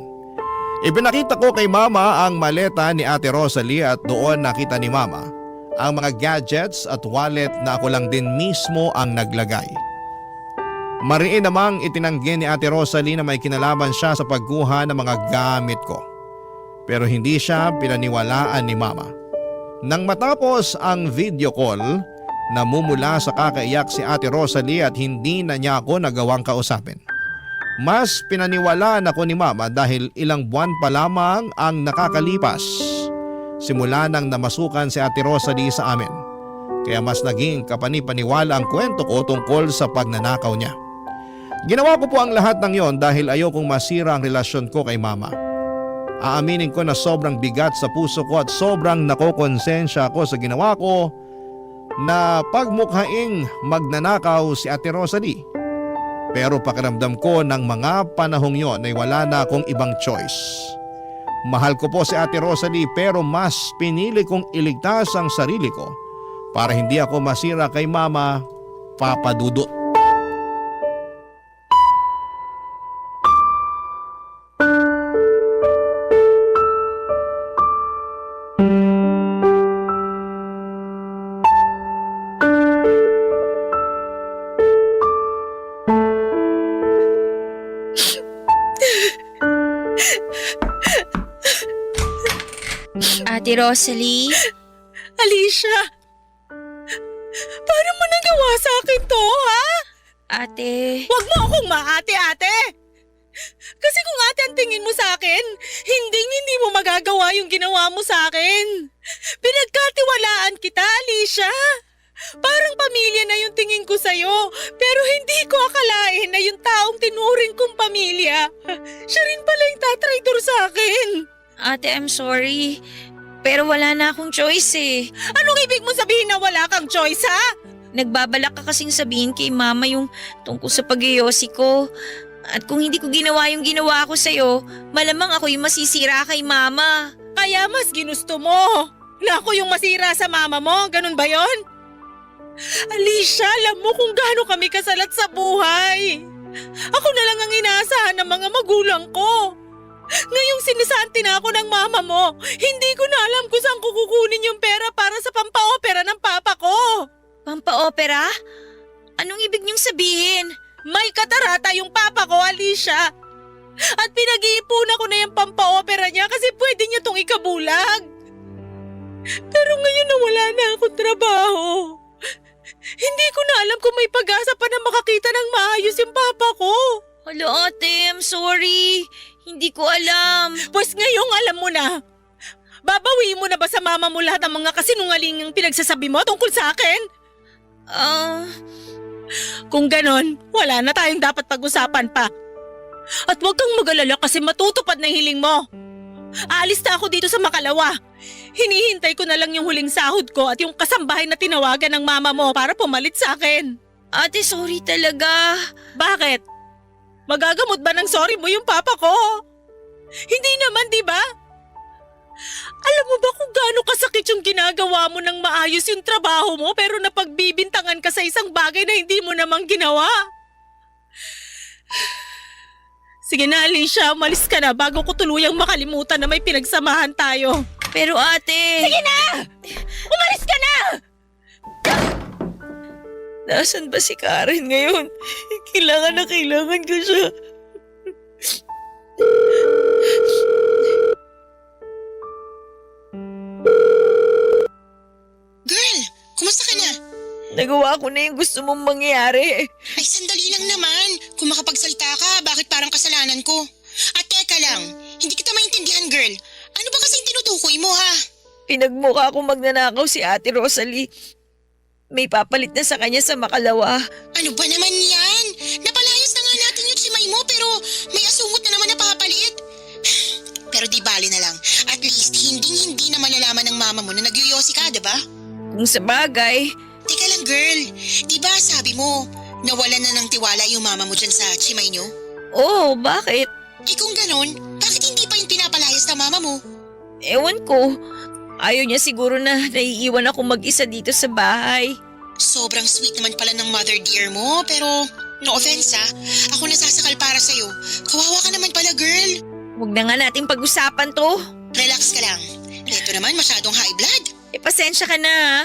Ipinakita ko kay Mama ang maleta ni Ate Rosalie at doon nakita ni Mama ang mga gadgets at wallet na ako lang din mismo ang naglagay. Mariin namang itinanggi ni Ate Rosalie na may kinalaman siya sa pagkuha ng mga gamit ko. Pero hindi siya pinaniwalaan ni Mama. Nang matapos ang video call, namumula sa kakaiyak si Ate Rosalie at hindi na niya ako nagawang kausapin. Mas pinaniwalaan ako ni Mama dahil ilang buwan pa lamang ang nakakalipas simula nang namasukan si Ate Rosalie sa amin. Kaya mas naging kapanipaniwala ang kwento ko tungkol sa pagnanakaw niya. Ginawa ko po ang lahat ng yon dahil ayokong masira ang relasyon ko kay Mama. Aaminin ko na sobrang bigat sa puso ko at sobrang nakokonsensya ako sa ginawa ko na pagmukhaing magnanakaw si Ate Rosalie. Pero pakiramdam ko ng mga panahong yon ay wala na akong ibang choice. Mahal ko po si Ate Rosalie pero mas pinili kong iligtas ang sarili ko para hindi ako masira kay Mama, Papa Dudut. Ate Rosalie? Alicia! Paano mo nagawa sa akin to, ha? Ate... Huwag mo akong maate-ate! Kasi kung ate ang tingin mo sa akin, hindi mo magagawa yung ginawa mo sa akin. Pinagkatiwalaan kita, Alicia. Parang pamilya na yung tingin ko sa'yo, pero hindi ko akalain na yung taong tinuring kong pamilya, siya rin pala yung tatraitor sa akin. Ate, I'm sorry. Pero wala na akong choice eh. Anong ibig mo sabihin na wala kang choice, ha? Nagbabalak ka kasing sabihin kay Mama yung tungkol sa pag-iyosi ko. At kung hindi ko ginawa yung ginawa ko sa'yo, malamang ako yung masisira kay Mama. Kaya mas ginusto mo na ako yung masira sa mama mo, ganun ba yon? Alicia, alam mo kung gaano kami kasalat sa buhay. Ako na lang ang inaasahan ng mga magulang ko. Ngayong sinisanti na ako ng mama mo, hindi ko na alam kung saan ko kukunin yung pera para sa pampaopera ng papa ko. Pampaopera? Anong ibig niyong sabihin? May katarata yung papa ko, Alicia. At pinag-iipunan ko na yung pampaopera niya kasi pwede niya tong ikabulag. Pero ngayon na wala na akong trabaho. Hindi ko na alam kung may pag-asa pa na makakita ng maayos yung papa ko. Hala ate, I'm sorry. Hindi ko alam. Pues ngayong alam mo na. Babawiin mo na ba sa mama mo lahat ng mga kasinungaling yung pinagsasabi mo tungkol sa akin? Kung ganon, wala na tayong dapat pag-usapan pa. At huwag kang mag-alala kasi matutupad na hiling mo. Aalis na ako dito sa Makalawa. Hinihintay ko na lang yung huling sahod ko at yung kasambahay na tinawagan ng mama mo para pumalit sa akin. Ate, sorry talaga. Bakit? Magagamot ba ng sorry mo yung papa ko? Hindi naman, di ba? Alam mo ba kung gaano kasakit yung ginagawa mo nang maayos yung trabaho mo pero napagbibintangan ka sa isang bagay na hindi mo namang ginawa? Sige na, Alicia, umalis ka na bago ko tuluyang makalimutan na may pinagsamahan tayo. Pero ate… Sige na! Umalis ka na! Nasaan ba si Karen ngayon? Kailangan na kailangan ko siya. Girl, kumusta ka na? Nagawa ko na yung gusto mong mangyari. Ay, sandali lang naman. Kung makapagsalita ka, bakit parang kasalanan ko? At teka lang, hindi kita maintindihan, girl. Ano ba kasing tinutukoy mo, ha? Pinagmukha akong magnanakaw si Ate Rosalie. May papalit na sa kanya sa Makalawa. Ano ba naman yan? Napalayas na nga natin yung simay mo pero may asungot na naman na papalit. Pero di bali na lang. At least, hindi na malalaman ng mama mo na nagyoyosi ka, diba? Kung sa bagay, Teka lang, girl. Diba sabi mo, nawalan na ng tiwala yung mama mo dyan sa chimay nyo? oo, bakit? Eh kung ganon, bakit hindi pa yung pinapalayas ng mama mo? Ewan ko. Ayaw niya siguro na naiiwan ako mag-isa dito sa bahay. Sobrang sweet naman pala ng mother dear mo, pero no offense ha, ako nasasakal para sa'yo. Kawawa ka naman pala, girl. Huwag na nga nating pag-usapan to. Relax ka lang. Ito naman masyadong high blood. Pasensya ka na ha.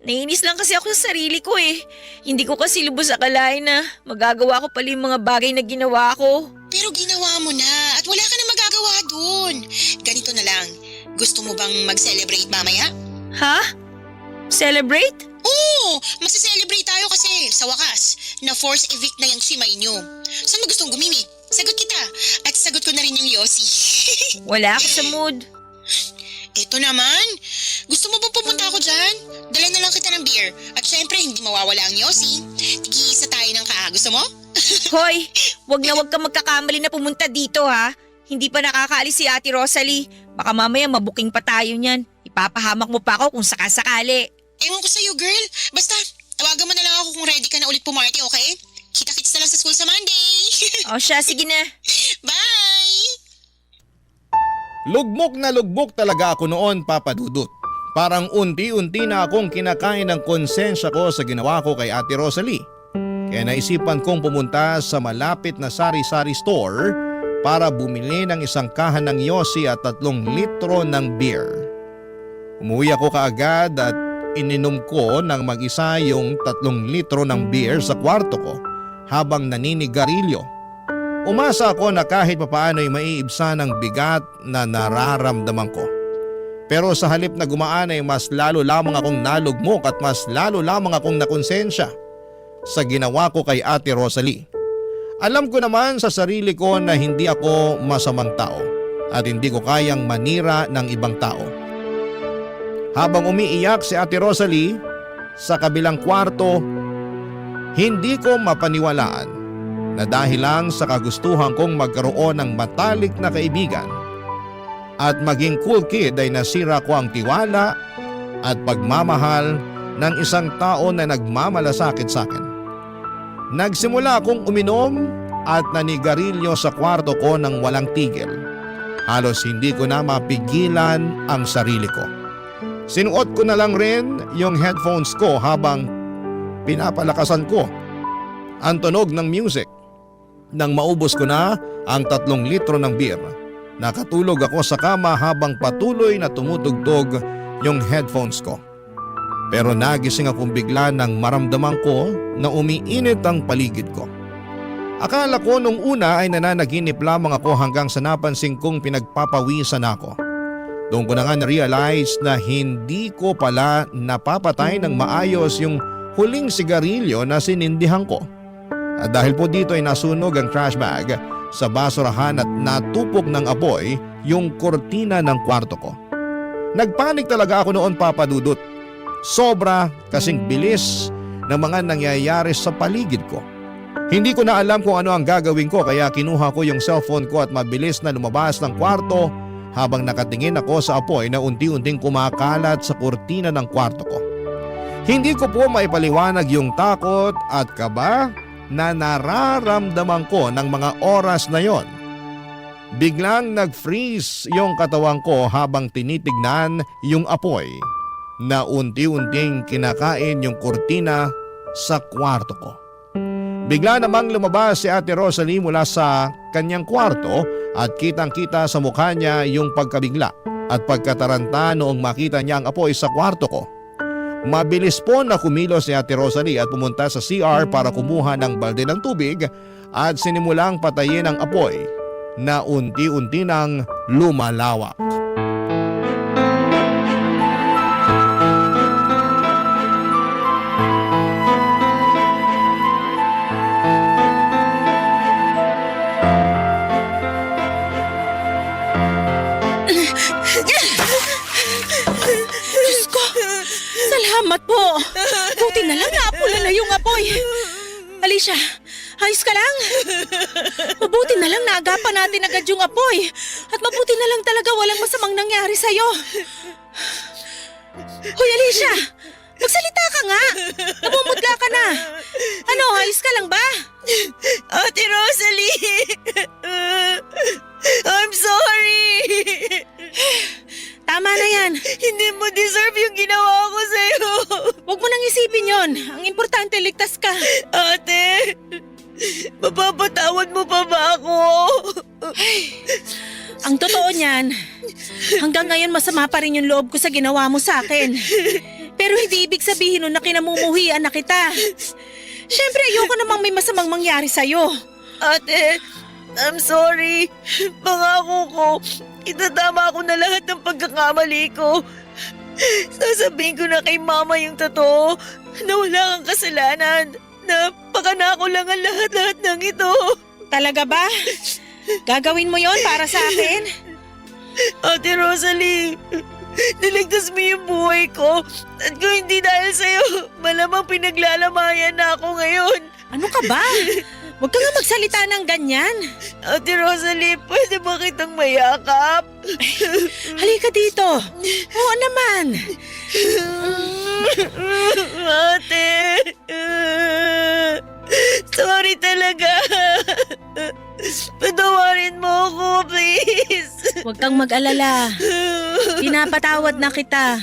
Naiinis lang kasi ako sa sarili ko eh. Hindi ko kasi lubos akalain na magagawa ko pala yung mga bagay na ginawa ko. Pero ginawa mo na at wala ka na magagawa dun. Ganito na lang, gusto mo bang mag-celebrate mamaya? Ha? Celebrate? Oo, masiselebrate tayo kasi sa wakas, na-force evict na yung simay nyo. Saan mo gustong gumimik? Sagot kita at sagot ko na rin yung Yossi. Wala ako sa mood. Ito naman, gusto mo bang pumunta ako dyan? Dala na lang kita ng beer at syempre hindi mawawala ang Yossi. Tig-iisa tayo ng Gusto mo? Hoy, wag ka magkakamali na pumunta dito ha. Hindi pa nakakaalis si Ate Rosalie. Baka mamaya mabuking pa tayo niyan. Ipapahamak mo pa ako kung sakasakali. Ewan ko sa'yo, girl. Basta, tawagan mo na lang ako kung ready ka na ulit pumarty, okay? Kita-kits na lang sa school sa Monday. O siya, sige na. Bye! Lugbok talaga ako noon, Papa Dudut. Parang unti-unti na akong kinakain ng konsensya ko sa ginawa ko kay Ate Rosalie. Kaya naisipan kong pumunta sa malapit na sari-sari store para bumili ng isang kahan ng Yossi at 3 litro ng beer. Umuwi ako kaagad at ininom ko ng mag-isa yung 3 litro ng beer sa kwarto ko habang naninigarilyo. Umasa ako na kahit papaano ay maiibsa ng bigat na nararamdaman ko. Pero sa halip na gumaan ay mas lalo lamang akong nalugmok at mas lalo lamang akong nakonsensya sa ginawa ko kay Ate Rosalie. Alam ko naman sa sarili ko na hindi ako masamang tao at hindi ko kayang manira ng ibang tao. Habang umiiyak si Ate Rosalie sa kabilang kwarto, hindi ko mapaniwalaan na dahil lang sa kagustuhan kong magkaroon ng matalik na kaibigan at maging cool kid ay nasira ko ang tiwala at pagmamahal ng isang tao na nagmamalasakit sa akin. Nagsimula akong uminom at nanigarilyo sa kwarto ko ng walang tigil. Halos hindi ko na mapigilan ang sarili ko. Sinuot ko na lang rin yung headphones ko habang pinapalakasan ko ang tunog ng music. Nang maubos ko na ang 3 litro ng beer, nakatulog ako sa kama habang patuloy na tumutugtog yung headphones ko. Pero nagising akong bigla nang maramdaman ko na umiinit ang paligid ko. Akala ko nung una ay nananaginip lamang ako hanggang sa napansin kong pinagpapawisan ako. Doon ko na nga na-realize na hindi ko pala napapatay ng maayos yung huling sigarilyo na sinindihan ko. At dahil po dito ay nasunog ang trash bag sa basurahan at natupok ng apoy yung kortina ng kwarto ko. Nagpanik talaga ako noon, Papa Dudut. Sobra kasing bilis ng mga nangyayari sa paligid ko. Hindi ko na alam kung ano ang gagawin ko kaya kinuha ko yung cellphone ko at mabilis na lumabas ng kwarto habang nakatingin ako sa apoy na unti-unting kumakalat sa kurtina ng kwarto ko. Hindi ko po maipaliwanag yung takot at kaba na nararamdaman ko ng mga oras na yon. Biglang nag-freeze yung katawan ko habang tinitignan yung apoy na unti-unting kinakain yung kurtina sa kwarto ko. Bigla namang lumabas si Ate Rosalie mula sa kanyang kwarto at kitang-kita sa mukha niya yung pagkabigla at pagkataranta noong makita niya ang apoy sa kwarto ko. Mabilis po na kumilos si Ate Rosalie at pumunta sa CR para kumuha ng balde ng tubig at sinimulang patayin ang apoy na unti-unti nang lumalawak. Diyos ko, salamat po. Buti na lang naapula na yung apoy. Alicia, ayos ka lang? Mabuti na lang naagapan natin agad yung apoy. At mabuti na lang talaga walang masamang nangyari sa'yo. Hoy Alicia, magsalita ka nga. Namumutla ka na. Ano, ayos ka lang ba? Ate Rosalie! I'm sorry! Tama na yan. Hindi mo deserve yung ginawa ko sa'yo. Huwag mo nang isipin yon. Ang importante, ligtas ka. Ate, mapapatawad mo pa ba ako? Ang totoo niyan, hanggang ngayon masama pa rin yung loob ko sa ginawa mo sa akin. Pero hindi ibig sabihin nun na kinamumuhian na kita. Siyempre ayoko namang may masamang mangyari sa'yo. Ate, I'm sorry. Pangako ko, itatama ko na lahat ng pagkakamali ko. Sasabihin ko na kay Mama yung totoo na wala kang kasalanan. Na pakanako lang ang lahat-lahat ng ito. Talaga ba? Gagawin mo yon para sa akin? Ate Rosalie, niligtas mo yung buhay ko. At kung hindi dahil sa'yo, malamang pinaglalamayan na ako ngayon. Ano ka ba? Huwag ka nga magsalita ng ganyan. Ate Rosalie, pwede ba kitang mayakap? Halika dito. Oo naman. Ate, sorry talaga. Patawarin mo ako, please. Huwag kang mag-alala. Pinapatawad na kita.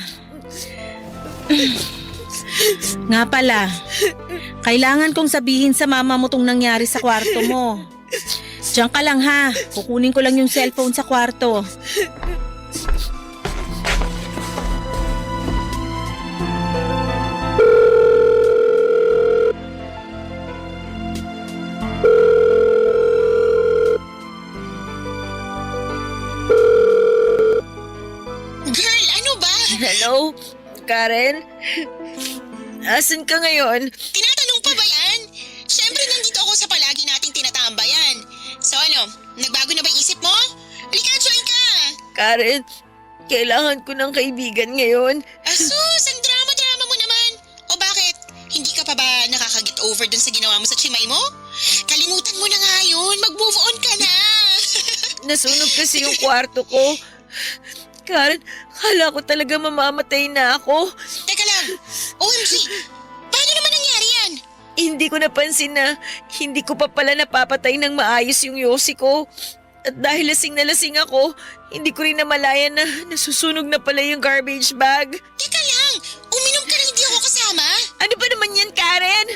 Nga pala, kailangan kong sabihin sa mama mo tong nangyari sa kwarto mo. Diyan ka lang ha. Kukunin ko lang yung cellphone sa kwarto. Girl, ano ba? Hello, Karen? Asan ka ngayon? Tinatanong pa ba yan? Siyempre nandito ako sa palagi nating tinatambayan. So ano, nagbago na ba isip mo? Halika, join ka! Karen, kailangan ko ng kaibigan ngayon. Asus, ang drama-drama mo naman. O bakit? Hindi ka pa ba nakaka-get over dun sa ginawa mo sa chimay mo? Kalimutan mo na nga yun. Mag-move on ka na. Nasunog kasi yung kwarto ko. Karen, kala ko talaga mamamatay na ako. Teka lang. OMG, paano naman nangyari yan? Hindi ko napansin na hindi ko pa pala napapatay ng maayos yung yosi ko. At dahil lasing na lasing ako, hindi ko rin namalayan na nasusunog na pala yung garbage bag. Teka lang, uminom ka na hindi ako kasama? Ano ba naman yan, Karen?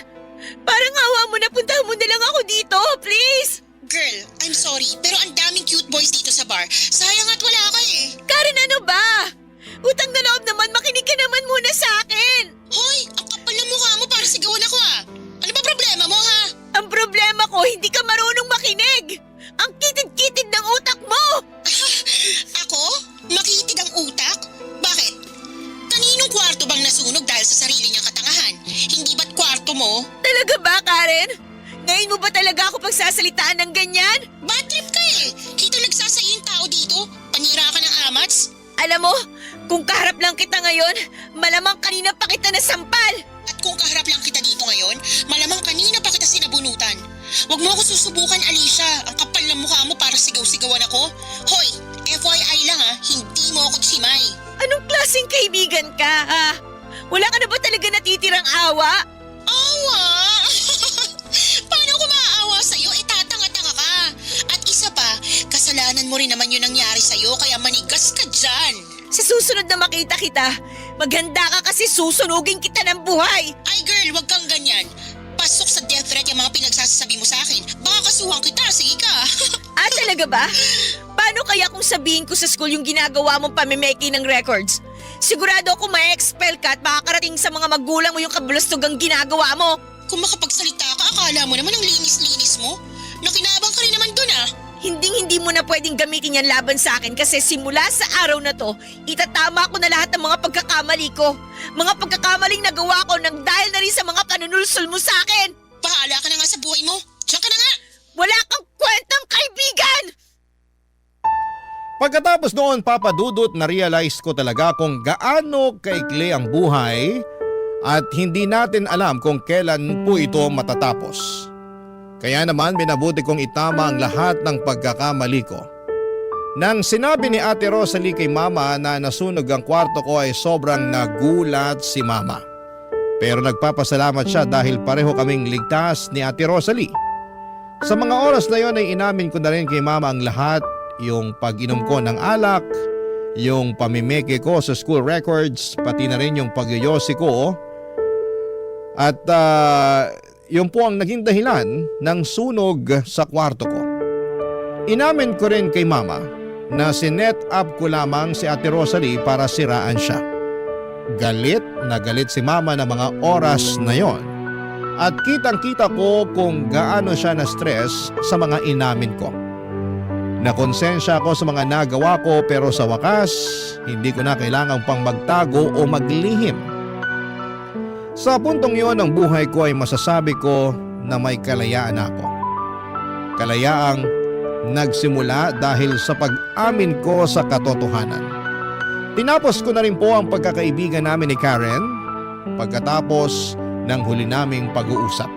Parang awa mo na, puntahan mo na lang ako dito, please! Girl, I'm sorry, pero ang daming cute boys dito sa bar. Sayang at wala ka eh. Karen, ano ba? Utang na loob naman, makinig ka naman muna sa akin! Hoy, ang kapal ng mukha mo para sigawan ako ah. Ano ba problema mo ha? Ang problema ko, hindi ka marunong makinig! Ang kitid-kitid ng utak mo! Ako? Makitid ang utak? Bakit? Kaninong kwarto bang nasunog dahil sa sarili niyang katangahan? Hindi ba't kwarto mo? Talaga ba, Karen? Ngayon mo ba talaga ako pagsasalitaan ng ganyan? Bad trip ka eh. Kita nagsasayo yung tao dito. Panira ka ng amats. Alam mo, kung kaharap lang kita ngayon, malamang kanina pa kita nasampal! At kung kaharap lang kita dito ngayon, malamang kanina pa kita sinabunutan. Huwag mo ako susubukan, Alicia. Ang kapal ng mukha mo para sigaw-sigawan ako. Hoy, FYI lang ha. hindi mo ako tsimay. Anong klaseng kaibigan ka, ha? Wala ka na ba talaga natitirang awa? Awa! Paano ko maaawa sa'yo? Tatanga-tanga ka. At isa pa, kasalanan mo rin naman yung nangyari sa'yo kaya manigas ka dyan. Sa susunod na makita kita, maghanda ka kasi susunugin kita ng buhay. Ay girl, wag kang ganyan. Pasok sa death threat yung mga pinagsasabi mo sa akin. Baka kasuhan kita, sige ka. Talaga ba? Paano kaya kung sabihin ko sa school yung ginagawa mong pamimeki ng records? Sigurado ako ma-expel ka at makakarating sa mga magulang mo yung kabulastugang ginagawa mo. Kung makapagsalita ka, akala mo naman ang linis-linis mo. Nakinabang ka rin naman dun ah. Hindi mo na pwedeng gamitin yan laban sa akin kasi simula sa araw na to, itatama ko na lahat ng mga pagkakamali ko. Mga pagkakamaling nagawa ko nang dahil na rin sa mga panunulsol mo sa akin. Bahala ka na nga sa buhay mo. Diyan ka na nga. Wala kang kwentang kaibigan! Pagkatapos noon, Papa Dudut, na-realize ko talaga kung gaano kaikli ang buhay at hindi natin alam kung kailan po ito matatapos. Kaya naman binabuti kong itama ang lahat ng pagkakamali ko. Nang sinabi ni Ate Rosalie kay Mama na nasunog ang kwarto ko ay sobrang nagulat si Mama. Pero nagpapasalamat siya dahil pareho kaming ligtas ni Ate Rosalie. Sa mga oras na yon ay inamin ko na rin kay Mama ang lahat, yung pag-inom ko ng alak, yung pamimeke ko sa school records, pati na rin yung pagyoyosi ko. At yun po ang naging dahilan ng sunog sa kwarto ko. Inamin ko rin kay Mama na sinet up ko lamang si Ate Rosalie para siraan siya. Galit na galit si Mama na mga oras na yon. At kitang-kita ko kung gaano siya na-stress sa mga inamin ko. Nakonsensya ako sa mga nagawa ko pero sa wakas, hindi ko na kailangang pang magtago o maglihim. Sa puntong yon ng buhay ko ay masasabi ko na may kalayaan ako. Kalayaang nagsimula dahil sa pag-amin ko sa katotohanan. Tinapos ko na rin po ang pagkakaibigan namin ni Karen pagkatapos ng huli naming pag-uusap.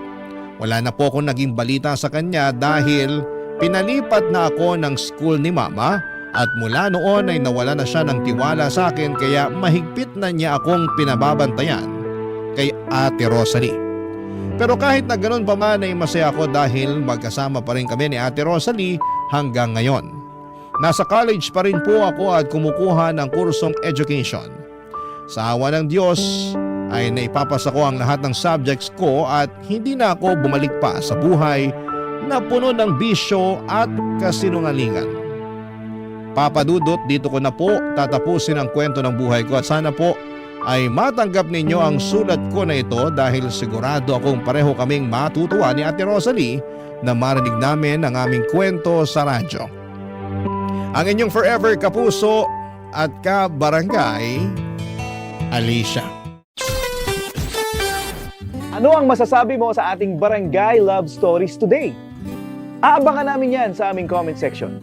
Wala na po akong naging balita sa kanya dahil pinalipat na ako ng school ni Mama at mula noon ay nawala na siya ng tiwala sa akin kaya mahigpit na niya akong pinababantayan kay Ate Rosalie. Pero kahit na ganoon pa man ay masaya ako dahil magkasama pa rin kami ni Ate Rosalie hanggang ngayon. Nasa college pa rin po ako at kumukuha ng kursong education. Sa awa ng Diyos ay naipapasa ko ang lahat ng subjects ko at hindi na ako bumalik pa sa buhay na puno ng bisyo at kasinungalingan. Papa Dudut, dito ko na po tatapusin ang kwento ng buhay ko at sana po ay matanggap ninyo ang sulat ko na ito dahil sigurado akong pareho kaming matutuwa ni Ate Rosalie na marinig namin ang aming kwento sa radyo. Ang inyong forever kapuso at kabarangay, Alicia. Ano ang masasabi mo sa ating Barangay Love Stories today? Aabangan namin yan sa aming comment section.